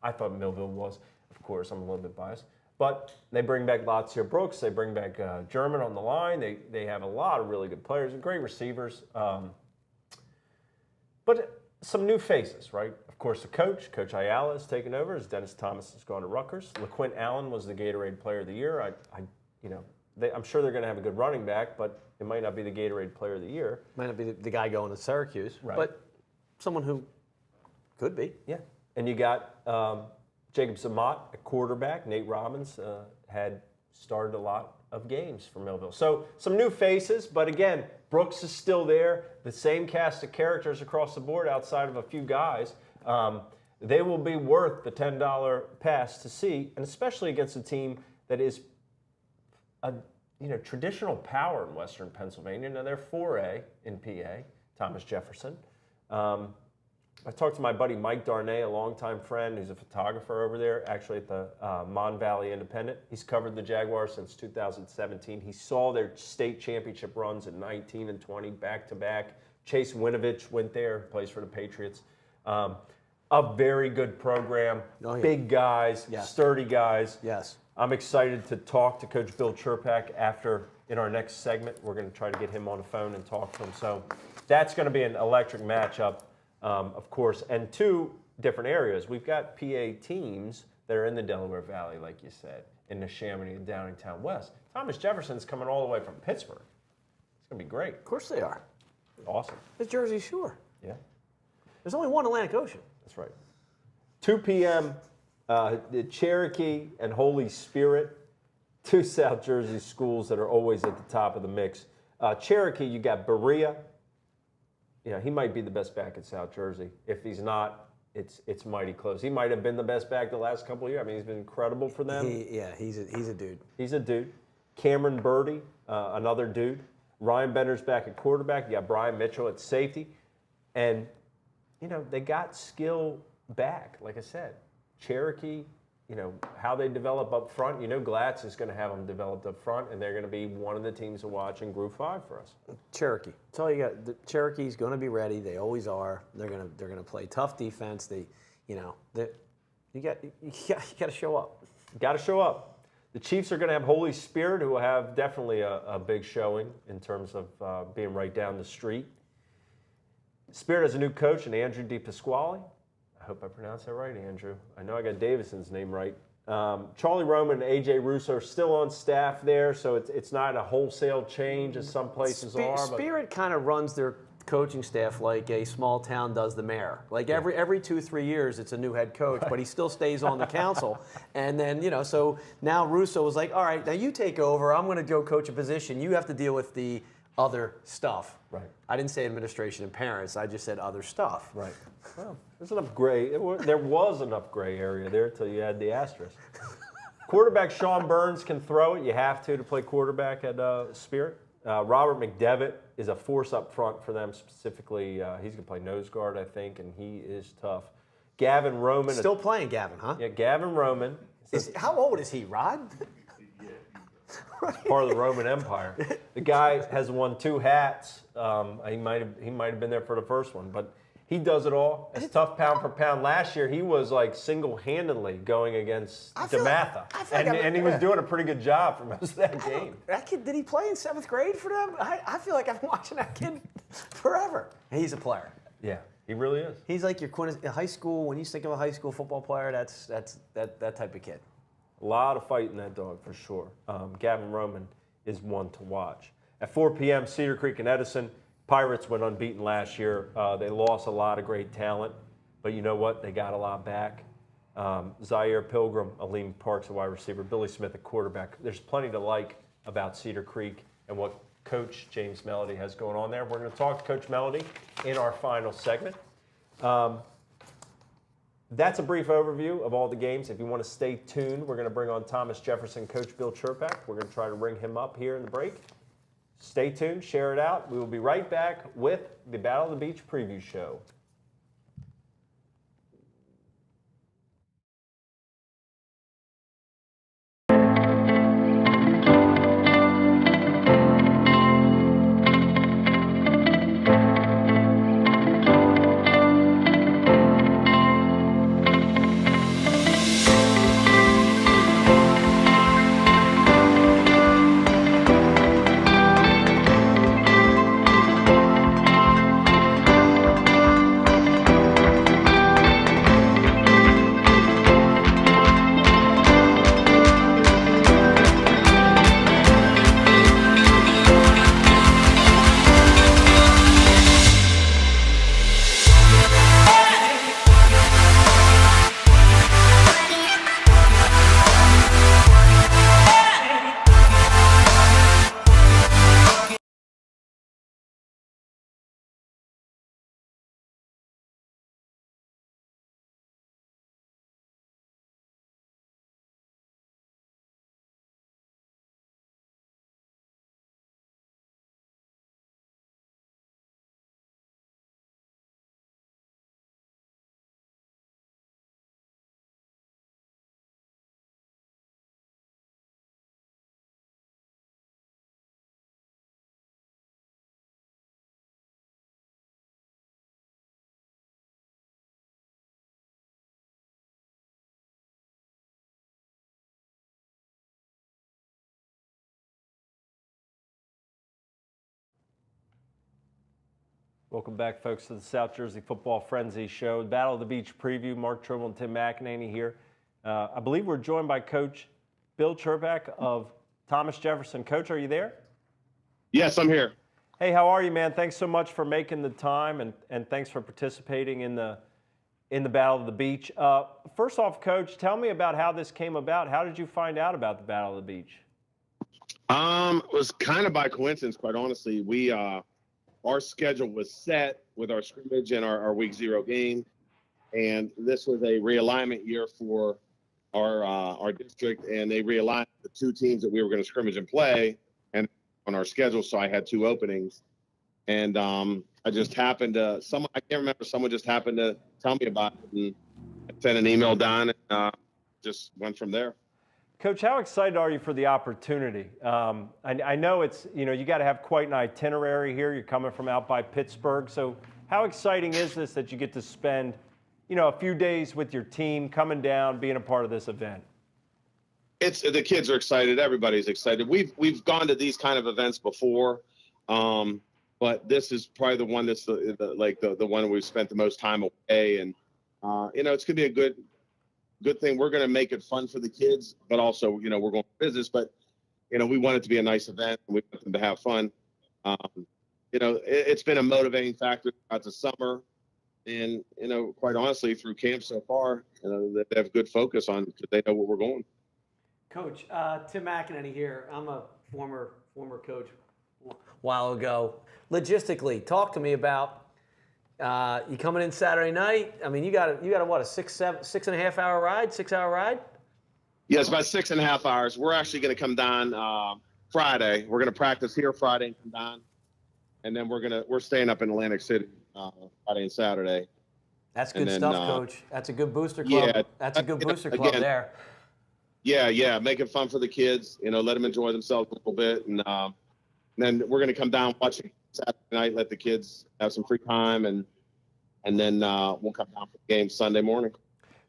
I thought Millville was. Of course, I'm a little bit biased, but they bring back Lazio Brooks. They bring back German on the line. They have a lot of really good players and great receivers, but some new faces, right? Of course, the Coach Ayala, is taking over as Dennis Thomas has gone to Rutgers. LaQuint Allen was the Gatorade Player of the Year. I'm sure they're going to have a good running back, but it might not be the Gatorade Player of the Year. Might not be the guy going to Syracuse, right. But someone who could be. Yeah, and you got Jacob Zamat at quarterback. Nate Robbins had started a lot of games for Millville. So some new faces, but again, Brooks is still there. The same cast of characters across the board outside of a few guys. They will be worth the $10 pass to see, and especially against a team that is a traditional power in Western Pennsylvania. Now they're 4A in PA, Thomas Jefferson. I talked to my buddy Mike Darnay, a longtime friend who's a photographer over there, actually at the Mon Valley Independent. He's covered the Jaguars since 2017. He saw their state championship runs in 19 and 20, back-to-back. Chase Winovich went there, plays for the Patriots. A very good program, big guys, sturdy guys. Yes. I'm excited to talk to Coach Bill Cherpak in our next segment. We're going to try to get him on the phone and talk to him. So that's going to be an electric matchup, of course, and 2 different areas. We've got PA teams that are in the Delaware Valley, like you said, in the Neshaminy and Downingtown West. Thomas Jefferson's coming all the way from Pittsburgh. It's going to be great. Of course they are. Awesome. It's Jersey Shore. Yeah, There's only one Atlantic Ocean. that's right. 2 p.m., the Cherokee and Holy Spirit, 2 South Jersey schools that are always at the top of the mix. Cherokee, you got Berea. He might be the best back in South Jersey. If he's not, it's mighty close. He might have been the best back the last couple of years. I mean, he's been incredible for them. He's a dude. He's a dude. Cameron Birdie, another dude. Ryan Bender's back at quarterback. You got Brian Mitchell at safety. And, they got skill back, like I said. Cherokee, how they develop up front. Glatz is going to have them developed up front, and they're going to be one of the teams to watch in Group 5 for us. Cherokee. That's all you got. The Cherokee's going to be ready. They always are. They're going to play tough defense. You got to show up. Got to show up. The Chiefs are going to have Holy Spirit, who will have definitely a big showing in terms of being right down the street. Spirit has a new coach, and Andrew DePasquale. I hope I pronounced that right, Andrew. I know I got Davison's name right. Charlie Roman and A.J. Russo are still on staff there, so it's not a wholesale change as some places are. But Spirit kind of runs their coaching staff like a small town does the mayor. Like every 2-3 years, it's a new head coach, but he still stays on the council. And then, so now Russo was like, all right, now you take over. I'm going to go coach a position. You have to deal with the other stuff. Right. I didn't say administration and parents. I just said other stuff. Right. Well, there's enough gray. There was enough gray area there until you had the asterisk. Quarterback Sean Burns can throw it. You have to play quarterback at Spirit. Robert McDevitt is a force up front for them specifically. He's going to play nose guard, I think, and he is tough. Gavin Roman. Still playing Gavin, huh? Yeah, Gavin Roman. How old is he, Rod? Part of the Roman Empire. The guy has won 2 hats. He might have been there for the first one, but he does it all. It's tough pound for pound. Last year, he was like single-handedly going against DeMatha, and he was doing a pretty good job for most of that game. That kid, did he play in 7th grade for them? I feel like I've been watching that kid forever. He's a player. Yeah, he really is. He's like your high school. When you think of a high school football player, that's that type of kid. A lot of fight in that dog for sure. Gavin Roman is one to watch. At 4 p.m., Cedar Creek and Edison. Pirates went unbeaten last year. They lost a lot of great talent, but you know what? They got a lot back. Zaire Pilgrim, Aleem Parks, a wide receiver, Billy Smith, a quarterback. There's plenty to like about Cedar Creek and what Coach James Melody has going on there. We're going to talk to Coach Melody in our final segment. That's a brief overview of all the games. If you want to stay tuned, we're going to bring on Thomas Jefferson, Coach Bill Cherpak. We're going to try to ring him up here in the break. Stay tuned, share it out. We will be right back with the Battle of the Beach preview show. Welcome back, folks, to the South Jersey Football Frenzy Show. Battle of the Beach preview. Mark Trible and Tim McAneney here. I believe we're joined by Coach Bill Cherpak of Thomas Jefferson. Coach, are you there? Yes, I'm here. Hey, how are you, man? Thanks so much for making the time, and thanks for participating in the Battle of the Beach. First off, Coach, tell me about how this came about. How did you find out about the Battle of the Beach? It was kind of by coincidence, quite honestly. We our schedule was set with our scrimmage and our week 0 game, and this was a realignment year for our district, and they realigned the 2 teams that we were going to scrimmage and play, and on our schedule. So I had 2 openings, and I just happened to I can't remember. Someone just happened to tell me about it, and I sent an email down, and just went from there. Coach, how excited are you for the opportunity? I know it's, you got to have quite an itinerary here. You're coming from out by Pittsburgh. So how exciting is this that you get to spend, a few days with your team, coming down, being a part of this event? The kids are excited. Everybody's excited. We've gone to these kind of events before, but this is probably the one that's the one we've spent the most time away. And, it's going to be a good thing. We're going to make it fun for the kids, but also, we're going for business, but, we want it to be a nice event and we want them to have fun. It's been a motivating factor throughout the summer and, quite honestly, through camp so far, they have good focus on because they know where we're going. Coach, Tim McAneney here. I'm a former coach a while ago. Logistically, talk to me about you coming in Saturday night. I mean, you got what, a 6.5 hour ride, 6 hour ride? Yeah, it's about 6.5 hours. We're actually going to come down Friday. We're going to practice here Friday and come down, and then we're staying up in Atlantic City Friday and Saturday. That's good stuff, Coach. That's a good booster club. Yeah, that's a good booster club there. Yeah, make it fun for the kids. Let them enjoy themselves a little bit, and then we're going to come down, watch it Saturday night, let the kids have some free time, and then we'll come down for the game Sunday morning.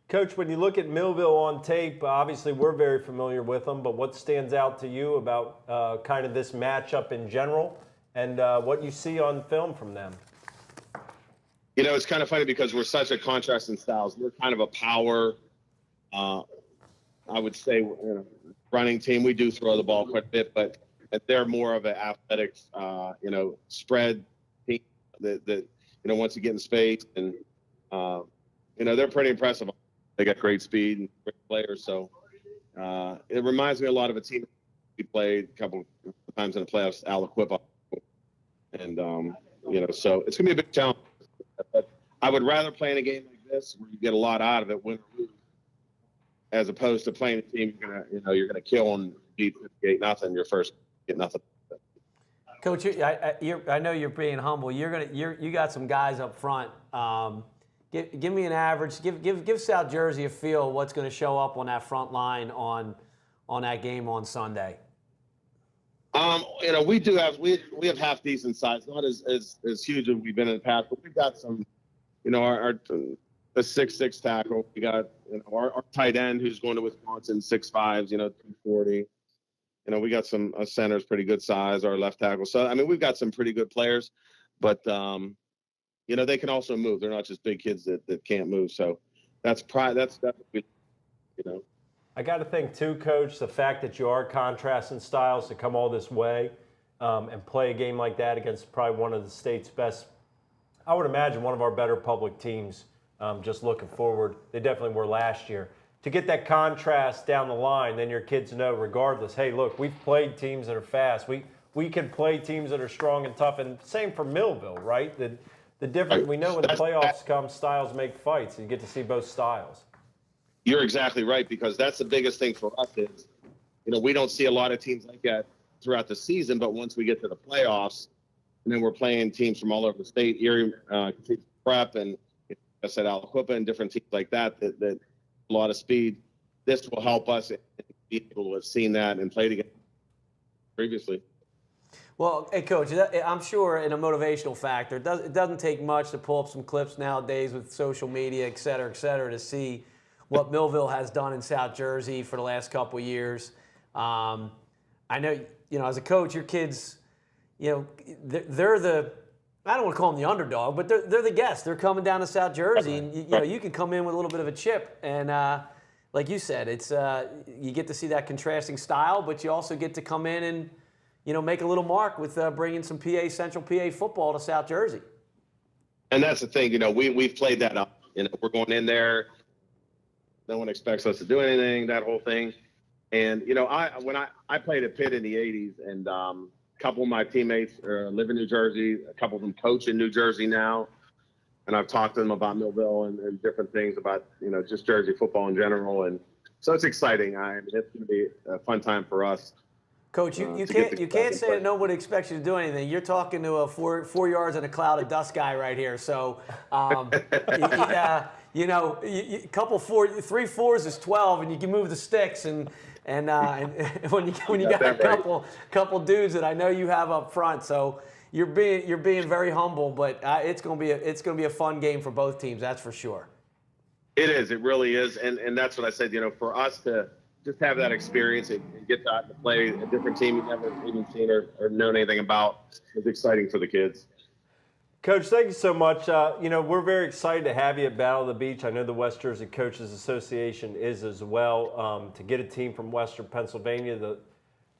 Coach, when you look at Millville on tape, obviously we're very familiar with them, but what stands out to you about kind of this matchup in general and what you see on film from them? It's kind of funny because we're such a contrast in styles. We're kind of a power, I would say, running team. We do throw the ball quite a bit, but they're more of an athletic, spread team that once you get in space and, they're pretty impressive. They got great speed and great players. So it reminds me a lot of a team we played a couple of times in the playoffs, Aliquippa. And, so it's going to be a big challenge. But I would rather play in a game like this where you get a lot out of it, win or lose, as opposed to playing a team you're gonna kill and beat 58-0 your first get nothing. Coach, I know you're being humble. You got some guys up front. Give me an average. Give South Jersey a feel what's going to show up on that front line on that game on Sunday. We have half decent size, not as huge as we've been in the past, but we've got some. Our 6'6" tackle. We got our tight end who's going to Wisconsin, 6'5", 240. We got some centers pretty good size. Our left tackle. So we've got some pretty good players, but they can also move. They're not just big kids that can't move. So that's definitely. I got to think too, Coach, the fact that you are contrasting styles to come all this way and play a game like that against probably one of the state's best. I would imagine one of our better public teams. Just looking forward, they definitely were last year. To get that contrast down the line, then your kids know regardless, hey, look, we've played teams that are fast. We can play teams that are strong and tough. And same for Millville, right? The difference, we know when the playoffs come, styles make fights. You get to see both styles. You're exactly right, because that's the biggest thing for us is, we don't see a lot of teams like that throughout the season, but once we get to the playoffs, and then we're playing teams from all over the state, Erie, Prep, and I said Aliquippa and different teams like that a lot of speed. This will help us be able to have seen that and played against previously. Well, hey, Coach, I'm sure in a motivational factor, it doesn't take much to pull up some clips nowadays with social media, et cetera, to see what Millville has done in South Jersey for the last couple of years. I know, as a coach, your kids, they're the, I don't want to call them the underdog, but they're the guests. They're coming down to South Jersey, and you can come in with a little bit of a chip. And like you said, it's you get to see that contrasting style, but you also get to come in and make a little mark with bringing some Central PA football to South Jersey. And that's the thing, we've played that up. We're going in there. No one expects us to do anything, that whole thing. And, when I played at Pitt in the 80s, and a couple of my teammates live in New Jersey. A couple of them coach in New Jersey now. And I've talked to them about Millville and different things about, just Jersey football in general. And so it's exciting. It's going to be a fun time for us. Coach, you can't say that nobody expects you to do anything. You're talking to a 4 yards in a cloud of dust guy right here. So, couple 3 4s is 12, and you can move the sticks. And when you got a couple dudes that I know you have up front, so you're being very humble. But it's gonna be a fun game for both teams. That's for sure. It is. It really is. And that's what I said. For us to just have that experience and get to play a different team you've never even seen or known anything about is exciting for the kids. Coach, thank you so much. We're very excited to have you at Battle of the Beach. I know the West Jersey Coaches Association is as well. To get a team from Western Pennsylvania,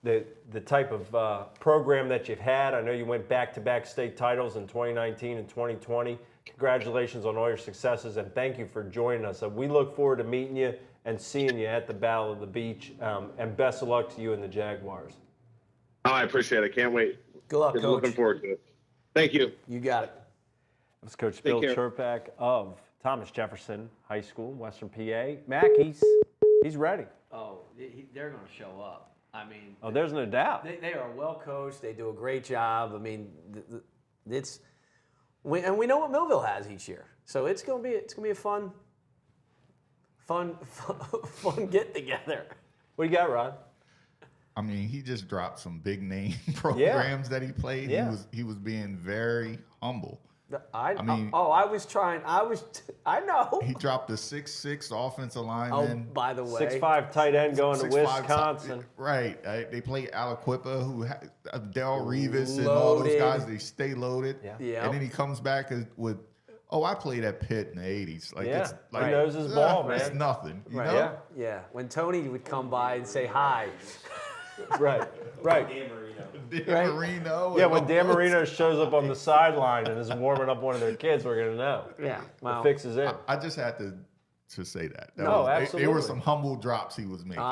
the type of program that you've had. I know you went back-to-back state titles in 2019 and 2020. Congratulations on all your successes, and thank you for joining us. We look forward to meeting you and seeing you at the Battle of the Beach, and best of luck to you and the Jaguars. Oh, I appreciate it. Can't wait. Good luck, Coach. Looking forward to it. Thank you. You got it. That was Coach Bill Cherpak of Thomas Jefferson High School, Western PA. Mac, he's ready. Oh, they're going to show up. I mean, there's no doubt. They are well coached. They do a great job. I mean, we know what Millville has each year, so it's going to be a fun get together. What do you got, Rod? I mean, he just dropped some big name programs that he played. Yeah. He was being very humble. I know. He dropped a 6'6" offensive Oh, lineman. by the way. 6'5" tight end going to 6'5" Wisconsin. Right. They play Aliquippa, Del Revis, and all those guys. They stay loaded. Yeah. And then he comes back with, I played at Pitt in the 80s. Like, Yeah. it's like, He knows his ball, man. It's nothing. You Right. know? Yeah. When Tony would come by and say hi. Right. Dan Marino. Yeah, when Dan Marino shows up on the sideline and is warming up one of their kids, we're going to know. Yeah. The fix is in. I just had to say that. Absolutely. They were some humble drops he was making,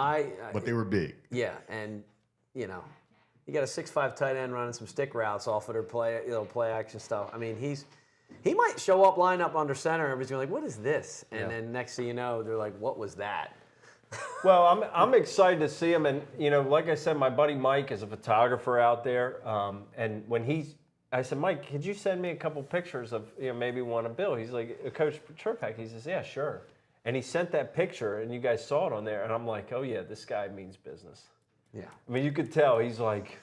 but they were big. Yeah, and you got a 6'5" tight end running some stick routes off of their play action stuff. I mean, he might show up, line up under center, and everybody's going to be like, what is this? And then next thing you know, they're like, what was that? Well, I'm excited to see him, and like I said, my buddy Mike is a photographer out there, and when I said, Mike, could you send me a couple pictures of maybe one of Bill? He's like, Coach Cherpak. He says, yeah, sure. And he sent that picture, and you guys saw it on there, and I'm like, oh yeah, this guy means business. Yeah. I mean, you could tell he's like,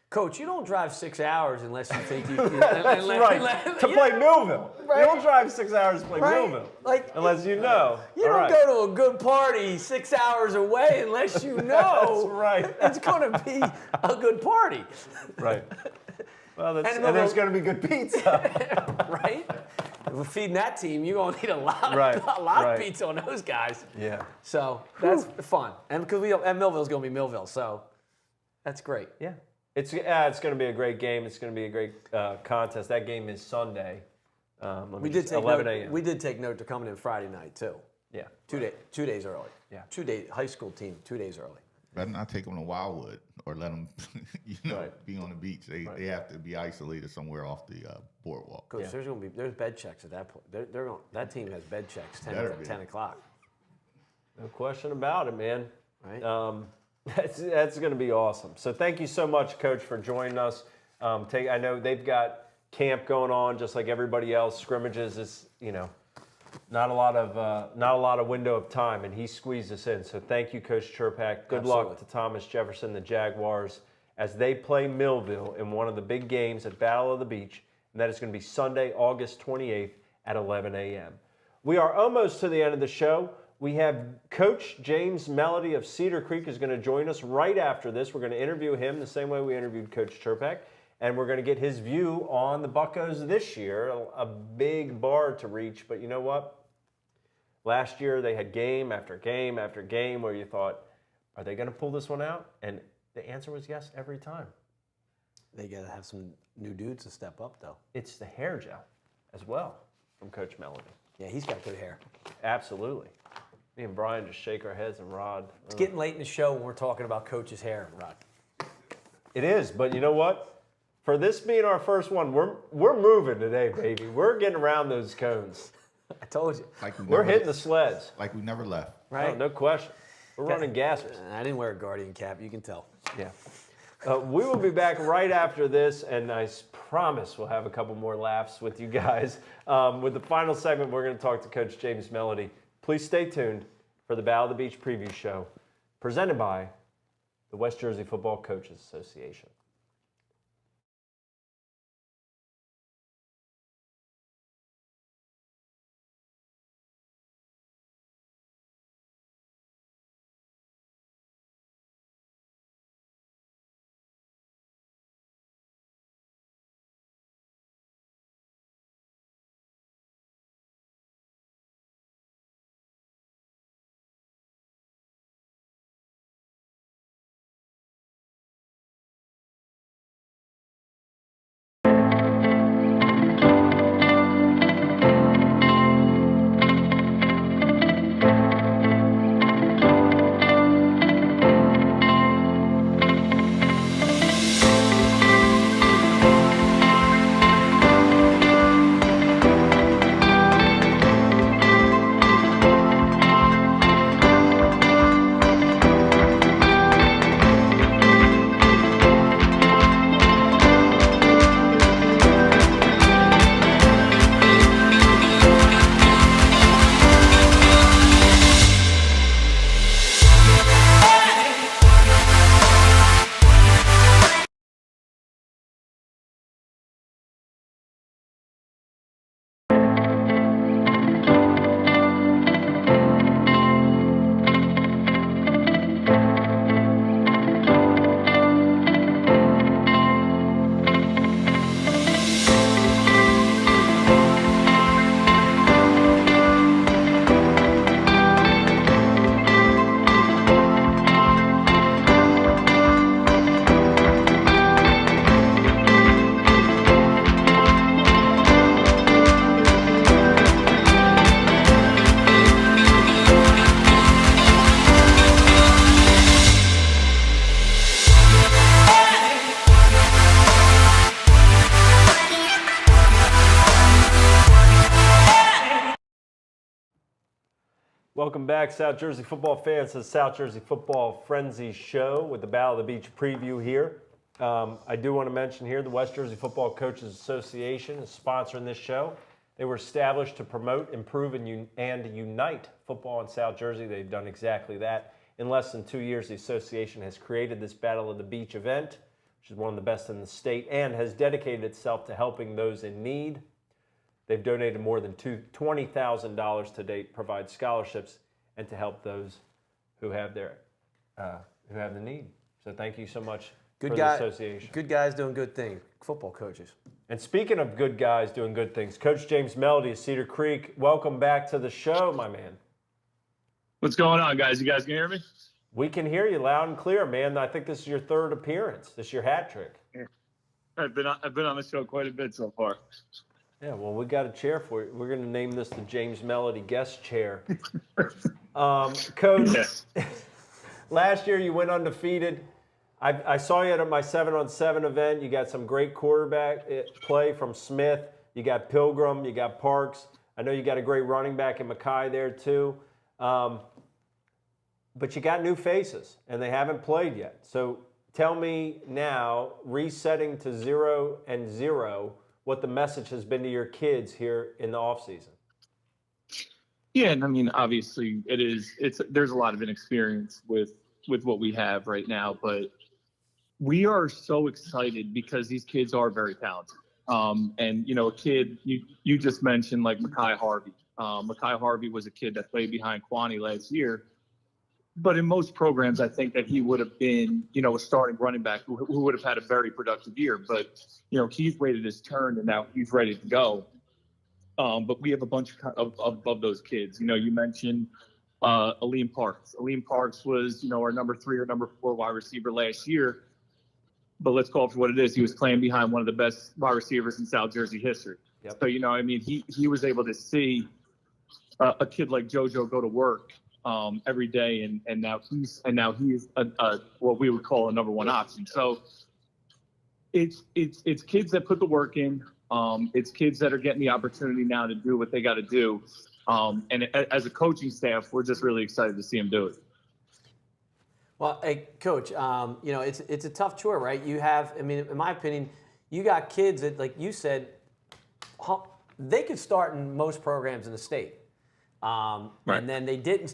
Coach, you don't drive 6 hours unless you think you can. that's right. To play Millville. Right. You don't drive 6 hours to play Millville. Unless you know. You don't go to a good party 6 hours away unless you know. That's right. It's going to be a good party. Right. Well, and there's going to be good pizza. Right? If we're feeding that team, you're going to need a lot of pizza on those guys. Yeah. So that's fun. And because Millville's going to be Millville, so that's great. Yeah. It's going to be a great game. It's going to be a great contest. That game is Sunday. We did take 11 note. a.m. We did take note to coming in Friday night too. Yeah. 2 days early. Yeah. 2 day high school team 2 days early. Better not take them to Wildwood or let them, be on the beach. They have to be isolated somewhere off the boardwalk. Coach, there's bed checks at that point. That team has bed checks 10 o'clock. No question about it, man. Right. That's going to be awesome. So thank you so much, Coach, for joining us. I know they've got camp going on just like everybody else. Scrimmages is not a lot of window of time, and he squeezed us in. So thank you, Coach Cherpak. Good luck to Thomas Jefferson, the Jaguars, as they play Millville in one of the big games at Battle of the Beach, and that is going to be Sunday, August 28th at 11 a.m. We are almost to the end of the show. We have Coach James Melody of Cedar Creek is going to join us right after this. We're going to interview him the same way we interviewed Coach Cherpak, and we're going to get his view on the Buccos this year. A big bar to reach, but you know what? Last year, they had game after game after game where you thought, are they going to pull this one out? And the answer was yes every time. They got to have some new dudes to step up, though. It's the hair gel as well from Coach Melody. Yeah, he's got good hair. Absolutely. Me and Brian just shake our heads and Rod. It's getting late in the show when we're talking about Coach's hair, Rod. It is, but you know what? For this being our first one, we're moving today, baby. We're getting around those cones. I told you. We're hitting the sleds. Like we never left. Right? No question. We're running gassers. I didn't wear a Guardian cap. You can tell. Yeah. We will be back right after this, and I promise we'll have a couple more laughs with you guys. With the final segment, we're going to talk to Coach James Melody. Please stay tuned for the Battle of the Beach preview show, presented by the West Jersey Football Coaches Association. Welcome back, South Jersey football fans, to the South Jersey Football Frenzy Show with the Battle of the Beach preview here. I do want to mention here the West Jersey Football Coaches Association is sponsoring this show. They were established to promote, improve, and unite football in South Jersey. They've done exactly that. In less than 2 years, the association has created this Battle of the Beach event, which is one of the best in the state, and has dedicated itself to helping those in need. They've donated more than $20,000 to date, provide scholarships, and to help those who have the need. So thank you so much for the association. Good guys doing good things. Football coaches. And speaking of good guys doing good things, Coach James Melody of Cedar Creek, welcome back to the show, my man. What's going on, guys? You guys can hear me? We can hear you loud and clear, man. I think this is your third appearance. This is your hat trick. I've been on the show quite a bit so far. Yeah, well, we got a chair for you. We're going to name this the James Melody guest chair. Coach, Yes. Last year you went undefeated. I saw you at my 7-on-7 event. You got some great quarterback play from Smith. You got Pilgrim. You got Parks. I know you got a great running back in Mackay there too. But you got new faces, and they haven't played yet. So tell me now, resetting to 0-0, what the message has been to your kids here in the offseason. Yeah, and I mean, obviously, there's a lot of inexperience with what we have right now, but we are so excited because these kids are very talented. And you know, a kid you just mentioned like Mackay Harvey. Mackay Harvey was a kid that played behind Kwani last year. But in most programs, I think that he would have been, you know, a starting running back who would have had a very productive year. But, you know, he's waited his turn and now he's ready to go. but we have a bunch of those kids. You know, you mentioned Aleem Parks. Aleem Parks was, you know, our number 3 or number 4 wide receiver last year. But let's call it for what it is. He was playing behind one of the best wide receivers in South Jersey history. Yep. So, you know, I mean, he was able to see a kid like JoJo go to work every day, and now he's what we would call a number 1 option. So it's kids that put the work in. It's kids that are getting the opportunity now to do what they got to do. And as a coaching staff, we're just really excited to see them do it. Well, hey, Coach, you know, it's a tough chore, right? You have, I mean, in my opinion, you got kids that, like you said, they could start in most programs in the state. Right. And then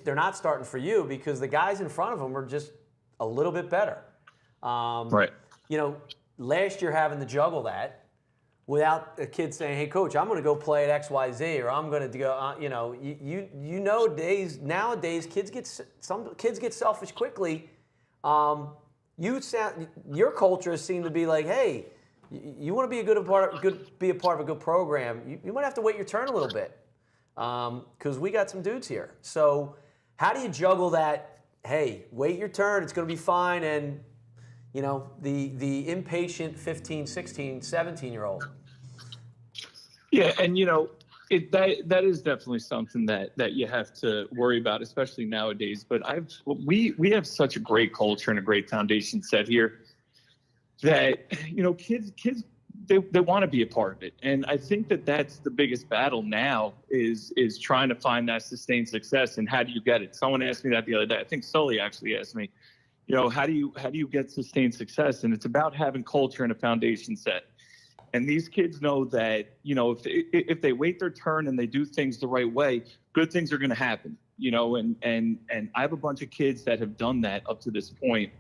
they're not starting for you because the guys in front of them are just a little bit better. Right. You know, last year having to juggle that without a kid saying, hey, Coach, I'm going to go play at XYZ, or I'm going to go, you know, you know, nowadays some kids get selfish quickly. Your culture seemed to be like, hey, you want to be be a part of a good program. You might have to wait your turn a little bit because we got some dudes here. So how do you juggle that? Hey, wait your turn. It's going to be fine. And, you know, the impatient 15, 16, 17-year-old. Yeah, and, you know, that is definitely something that you have to worry about, especially nowadays. But we have such a great culture and a great foundation set here that, you know, kids they want to be a part of it. And I think that's the biggest battle now is trying to find that sustained success. And how do you get it? Someone asked me that the other day. I think Sully actually asked me, you know, how do you get sustained success? And it's about having culture and a foundation set. And these kids know that, you know, if they wait their turn and they do things the right way, good things are going to happen, you know, and I have a bunch of kids that have done that up to this point,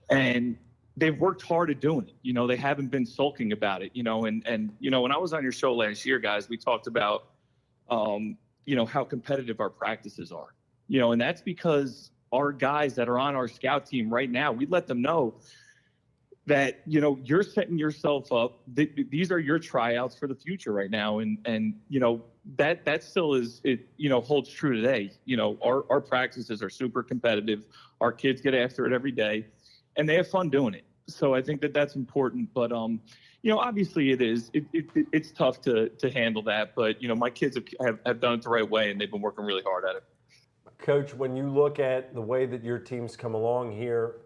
and they've worked hard at doing it. You know, they haven't been sulking about it, you know, and, you know, when I was on your show last year, guys, we talked about, you know, how competitive our practices are, you know, and that's because our guys that are on our scout team right now, we let them know that, you know, you're setting yourself up. These are your tryouts for the future right now. And you know, that still is, it, you know, holds true today. You know, our practices are super competitive. Our kids get after it every day and they have fun doing it. So I think that's important. But, you know, obviously it's tough to handle that. But, you know, my kids have done it the right way and they've been working really hard at it. Coach, when you look at the way that your team's come along here,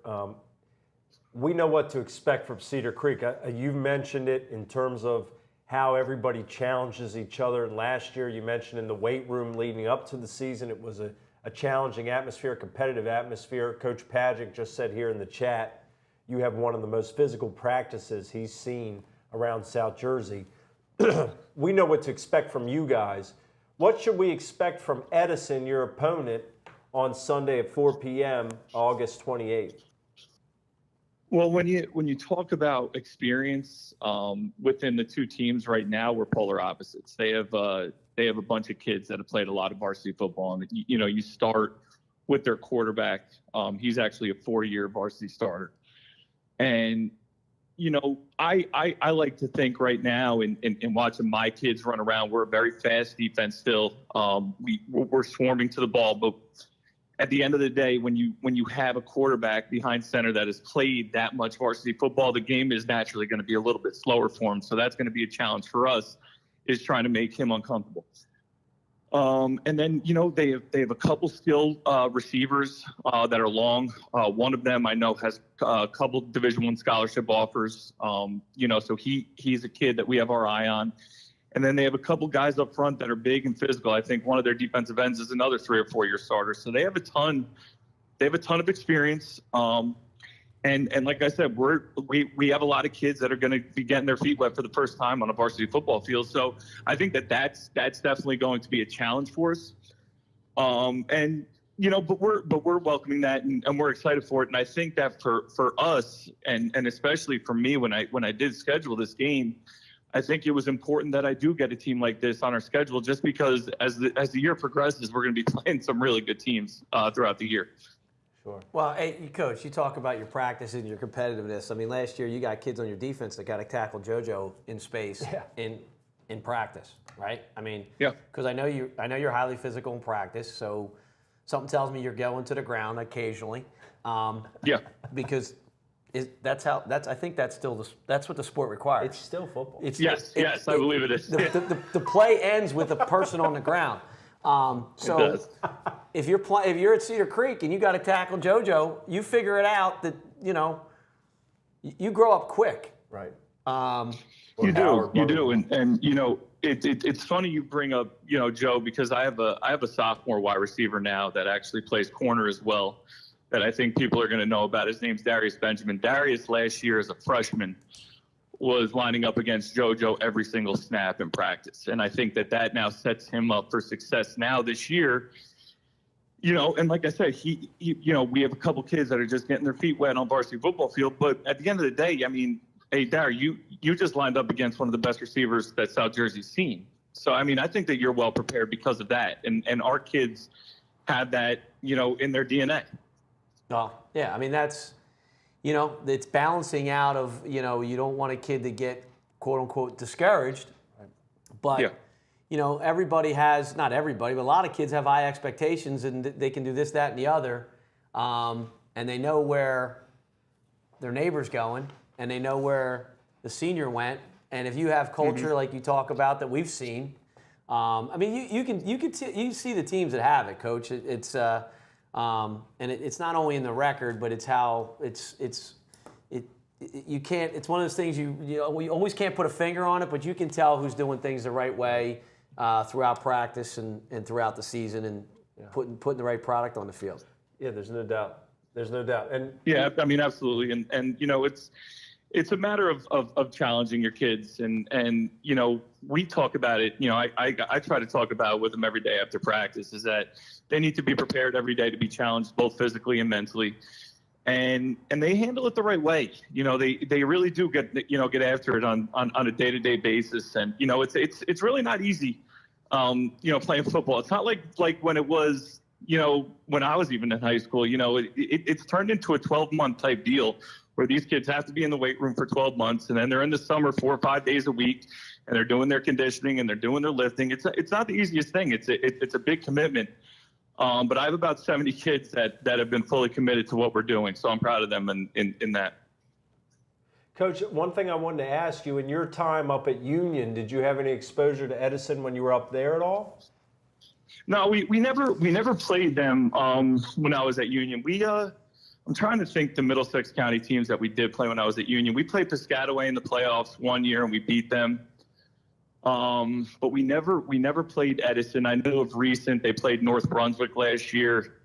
we know what to expect from Cedar Creek. You mentioned it in terms of how everybody challenges each other. And last year, you mentioned in the weight room leading up to the season, it was a challenging atmosphere, a competitive atmosphere. Coach Pagic just said here in the chat, you have one of the most physical practices he's seen around South Jersey. We know what to expect from you guys. What should we expect from Edison, your opponent, on Sunday at 4 p.m., August 28th? Well, when you talk about experience within the two teams right now, we're polar opposites. They have a bunch of kids that have played a lot of varsity football, and you know, you start with their quarterback. He's actually a 4-year varsity starter, and you know, I like to think right now in watching my kids run around, we're a very fast defense still. We're swarming to the ball, but at the end of the day, when you have a quarterback behind center that has played that much varsity football, the game is naturally going to be a little bit slower for him. So that's going to be a challenge for us, is trying to make him uncomfortable. And then, you know, they have a couple skilled receivers that are long. One of them I know has a couple Division I scholarship offers. You know, so he's a kid that we have our eye on. And then they have a couple guys up front that are big and physical. I think one of their defensive ends is another 3 or 4 year starter. So they have a ton of experience. And like I said, we have a lot of kids that are going to be getting their feet wet for the first time on a varsity football field. So I think that's definitely going to be a challenge for us. And you know, but we're welcoming that and we're excited for it. And I think that for us and especially for me when I did schedule this game, I think it was important that I do get a team like this on our schedule, just because as the year progresses, we're going to be playing some really good teams throughout the year. Sure. Well, hey, Coach, you talk about your practice and your competitiveness. I mean, last year you got kids on your defense that got to tackle JoJo in space. Yeah. And in practice, right? I mean, Yeah. because I know you're highly physical in practice, so something tells me you're going to the ground occasionally. Yeah. Because I think that's what the sport requires. It's still football. Yes, I believe it is. The play ends with a person on the ground. So does. if you're at Cedar Creek and you got to tackle JoJo, you figure it out that you grow up quick. Right. You do, and it's funny you bring up Joe, because I have a sophomore wide receiver now that actually plays corner as well, that I think people are going to know about. His name's Darius Benjamin. Darius last year as a freshman was lining up against JoJo every single snap in practice, and I think that now sets him up for success now this year. And like I said, he we have a couple kids that are just getting their feet wet on varsity football field, but at the end of the day, I mean, hey, Dar, you just lined up against one of the best receivers that South Jersey's seen. So, I mean, I think that you're well prepared because of that. And our kids have that, in their DNA. Oh, yeah. I mean, that's, it's balancing out of, you don't want a kid to get, quote unquote, discouraged. But, Yeah. Everybody has, not everybody, but a lot of kids have high expectations and they can do this, that, and the other. And they know where their neighbor's going. And they know where the senior went. And if you have culture like you talk about that we've seen, I mean, you see the teams that have it, Coach. It's not only in the record, but it's how you can't. It's one of those things you always can't put a finger on it, but you can tell who's doing things the right way throughout practice and throughout the season and putting the right product on the field. Yeah, there's no doubt. There's no doubt. And yeah, I mean, absolutely. And it's a matter of challenging your kids. And we talk about it. I try to talk about it with them every day after practice, is that they need to be prepared every day to be challenged both physically and mentally. And they handle it the right way. They really do get after it on a day-to-day basis. And, it's really not easy, playing football. It's not like when it was, when I was even in high school, it's turned into a 12-month type deal where these kids have to be in the weight room for 12 months, and then they're in the summer 4 or 5 days a week, and they're doing their conditioning and they're doing their lifting. It's not the easiest thing. It's a big commitment. But I have about 70 kids that have been fully committed to what we're doing, so I'm proud of them in that. Coach, one thing I wanted to ask you, in your time up at Union, did you have any exposure to Edison when you were up there at all? No, we never played them when I was at Union. I'm trying to think the Middlesex County teams that we did play when I was at Union. We played Piscataway in the playoffs one year and we beat them. But we never played Edison. I know of recent they played North Brunswick last year.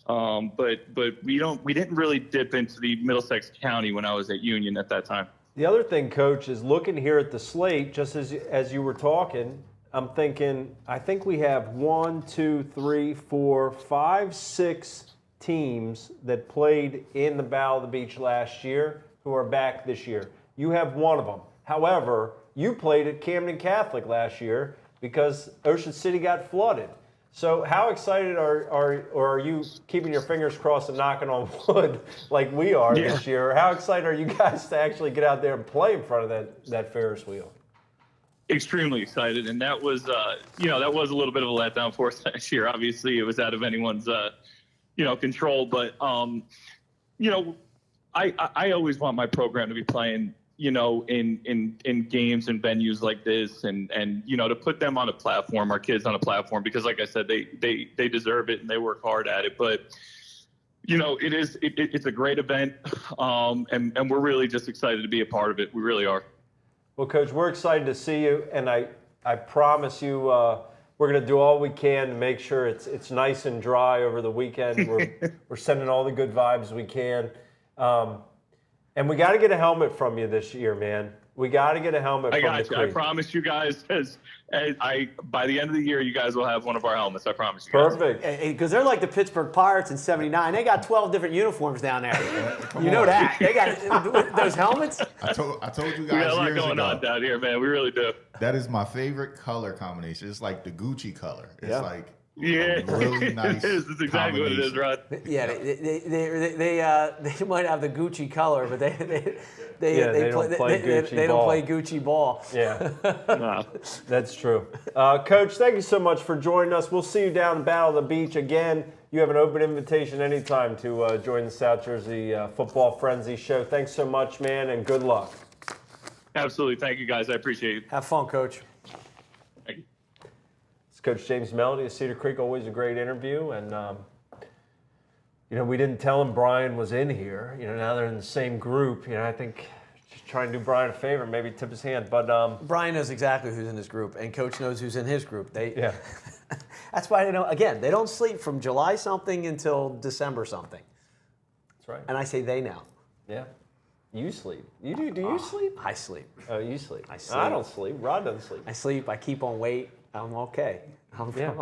But we didn't really dip into the Middlesex County when I was at Union at that time. The other thing, Coach, is looking here at the slate, just as you were talking, I'm thinking, I think we have 1, 2, 3, 4, 5, 6 teams that played in the Battle of the Beach last year who are back this year. You have one of them. However, you played at Camden Catholic last year because Ocean City got flooded. So how excited are you keeping your fingers crossed and knocking on wood like we are this year? How excited are you guys to actually get out there and play in front of that Ferris wheel? Extremely excited, and that was that was a little bit of a letdown for us last year. Obviously, it was out of anyone's control, but I always want my program to be playing in games and venues like this, and to put them on a platform, our kids on a platform, because like I said, they deserve it and they work hard at it. But it's a great event, and we're really just excited to be a part of it. We really are. Well, Coach, we're excited to see you, and I promise you we're going to do all we can to make sure it's nice and dry over the weekend. We're sending all the good vibes we can. And we got to get a helmet from you this year, man. We got to get a helmet from the Creek. I promise you guys, by the end of the year, you guys will have one of our helmets. I promise you. Perfect. Because they're like the Pittsburgh Pirates in '79. They got 12 different uniforms down there. You know that. They got those helmets. I told you guys We got a lot years going ago, on down here, man. We really do. that is my favorite color combination. It's like the Gucci color. It's like Yeah, Really nice. That's exactly what it is, Rod. Yeah, they might have the Gucci color, but they don't play Gucci they don't play Gucci ball. Yeah, Nah. that's true. Coach, thank you so much for joining us. We'll see you down at Battle of the Beach again. You have an open invitation anytime to join the South Jersey Football Frenzy show. Thanks so much, man, and good luck. Absolutely. Thank you, guys. I appreciate it. Have fun, Coach. Thank you. It's Coach James Melody of Cedar Creek. Always a great interview. And, we didn't tell him Brian was in here. Now they're in the same group. I think just try and do Brian a favor, maybe tip his hand. But Brian knows exactly who's in his group, and Coach knows who's in his group. Yeah. That's why they don't sleep from July something until December something. That's right. And I say they now. Yeah. You sleep. You do? Do you sleep? I sleep. Oh, you sleep. I sleep. I don't sleep. Rod doesn't sleep. I sleep. I keep on weight. I'm okay. Yeah.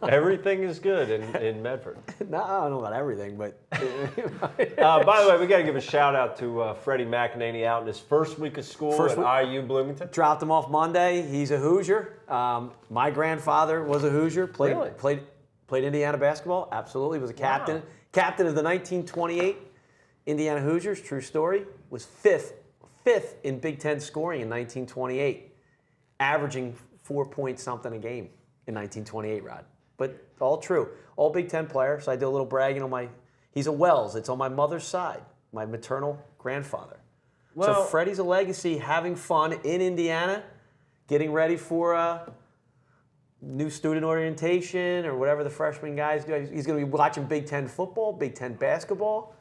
Everything is good in Medford. No, I don't know about everything, but. By the way, we got to give a shout out to Freddie McAneney out in his first week of school at IU Bloomington. Dropped him off Monday. He's a Hoosier. My grandfather was a Hoosier. Played Indiana basketball. Absolutely. Was a captain. Wow. Captain of the 1928 Indiana Hoosiers. True story. Was fifth in Big Ten scoring in 1928, averaging 4 point something a game in 1928, Rod. But all true. All Big Ten player. So I did a little bragging on he's a Wells. It's on my mother's side, my maternal grandfather. Well, so Freddie's a legacy, having fun in Indiana, getting ready for new student orientation or whatever the freshman guys do. He's going to be watching Big Ten football, Big Ten basketball.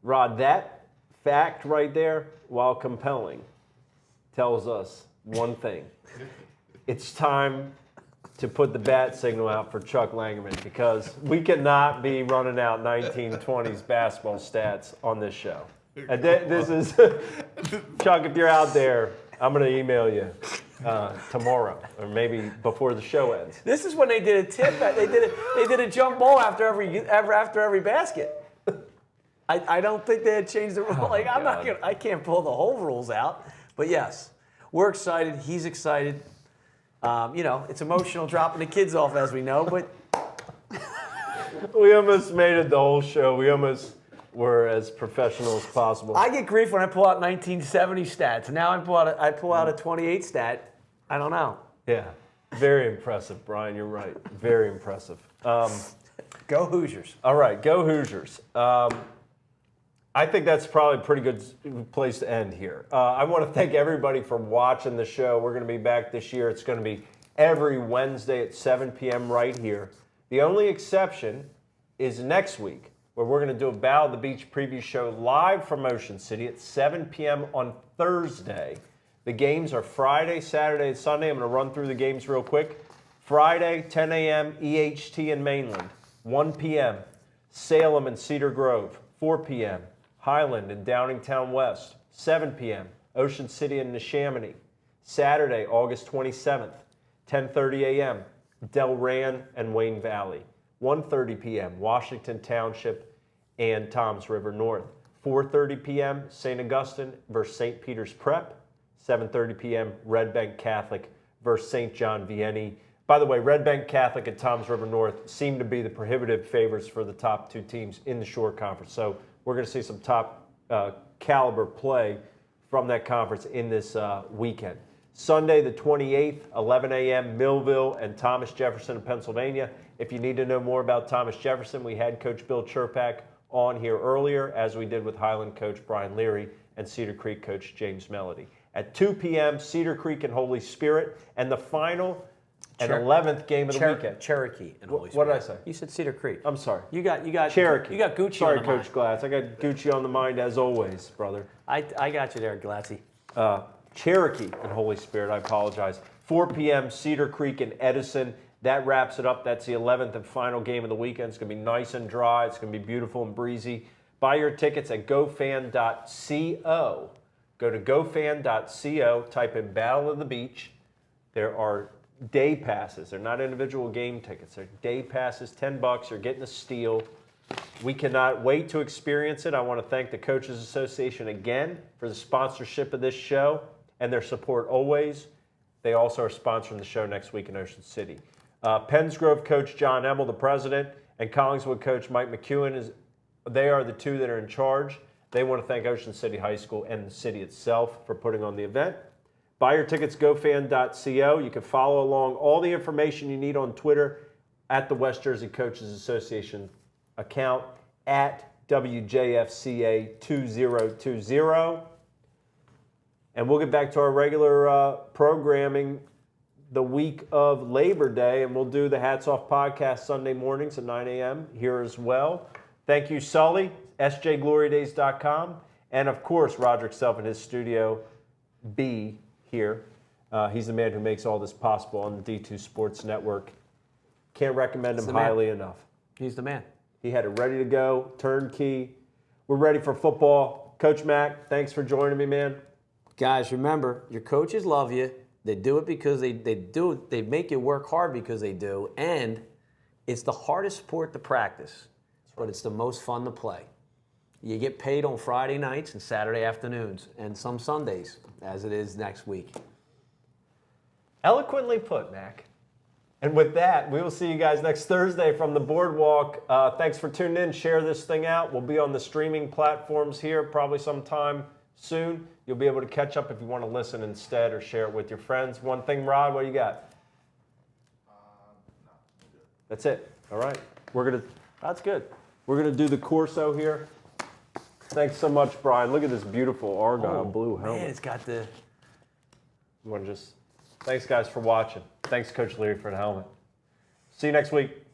Rod, that fact right there, while compelling, tells us one thing. It's time to put the bat signal out for Chuck Langerman, because we cannot be running out 1920s basketball stats on this show. And this is, Chuck, if you're out there, I'm going to email you tomorrow, or maybe before the show ends. This is when they did a tip. They did a jump ball after every basket. I don't think they had changed the rule. I can't pull the whole rules out. But yes, we're excited. He's excited. It's emotional dropping the kids off, as we know. But we almost made it the whole show. We almost were as professional as possible. I get grief when I pull out 1970 stats. Now I pull out a 28 stat. I don't know. Yeah, very impressive, Brian. You're right. Very impressive. Go Hoosiers. All right, go Hoosiers. I think that's probably a pretty good place to end here. I want to thank everybody for watching the show. We're going to be back this year. It's going to be every Wednesday at 7 p.m. right here. The only exception is next week, where we're going to do a Battle of the Beach preview show live from Ocean City at 7 p.m. on Thursday. The games are Friday, Saturday, and Sunday. I'm going to run through the games real quick. Friday, 10 a.m., EHT in Mainland. 1 p.m., Salem and Cedar Grove. 4 p.m., Highland and Downingtown West. 7 p.m., Ocean City and Neshaminy. Saturday, August 27th, 10:30 a.m., Delran and Wayne Valley. 1:30 p.m., Washington Township and Toms River North. 4:30 p.m., St. Augustine versus St. Peter's Prep. 7:30 p.m., Red Bank Catholic versus St. John Vianney. By the way, Red Bank Catholic and Toms River North seem to be the prohibitive favorites for the top two teams in the Shore Conference. So we're going to see some top caliber play from that conference in this weekend. Sunday the 28th, 11 a.m., Millville and Thomas Jefferson of Pennsylvania. If you need to know more about Thomas Jefferson, we had Coach Bill Cherpak on here earlier, as we did with Highland coach Brian Leary and Cedar Creek coach James Melody. At 2 p.m., Cedar Creek and Holy Spirit, and the final and 11th game of the weekend. Cherokee and Holy Spirit. What did I say? You said Cedar Creek. I'm sorry. You got Cherokee. You got Gucci Sorry, on the mind. Coach Glatz. I got Gucci on the mind as always, brother. I got you there, Glatzy. Cherokee and Holy Spirit, I apologize. 4 p.m., Cedar Creek and Edison. That wraps it up. That's the 11th and final game of the weekend. It's going to be nice and dry. It's going to be beautiful and breezy. Buy your tickets at gofan.co. Go to gofan.co, type in Battle of the Beach. There are day passes. They're not individual game tickets. They're day passes, $10. You're getting a steal. We cannot wait to experience it. I want to thank the Coaches Association again for the sponsorship of this show and their support always. They also are sponsoring the show next week in Ocean City. Pennsgrove coach John Emmel, the president, and Collingswood coach Mike McEwen, they are the two that are in charge. They want to thank Ocean City High School and the city itself for putting on the event. Buy your tickets, gofan.co. You can follow along all the information you need on Twitter at the West Jersey Coaches Association account at WJFCA2020. And we'll get back to our regular programming the week of Labor Day, and we'll do the Hats Off podcast Sunday mornings at 9 a.m. here as well. Thank you, Sully, sjglorydays.com, and of course, Roderick Self in his studio B here. He's the man who makes all this possible on the D2 Sports Network. Can't recommend him highly enough. He's the man. He had it ready to go, turnkey. We're ready for football. Coach Mac, thanks for joining me, man. Guys, remember, your coaches love you. They do it because they make you work hard because they do. And it's the hardest sport to practice, but it's the most fun to play. You get paid on Friday nights and Saturday afternoons and some Sundays, as it is next week. Eloquently put, Mac. And with that, we will see you guys next Thursday from the Boardwalk. Thanks for tuning in. Share this thing out. We'll be on the streaming platforms here probably sometime soon. You'll be able to catch up if you want to listen instead or share it with your friends. One thing, Rod, what do you got? No, good. That's it. All right. That's good. We're going to do the Corso here. Thanks so much, Brian. Look at this beautiful Argyle blue helmet. Man, it's got the... Thanks, guys, for watching. Thanks, Coach Leary, for the helmet. See you next week.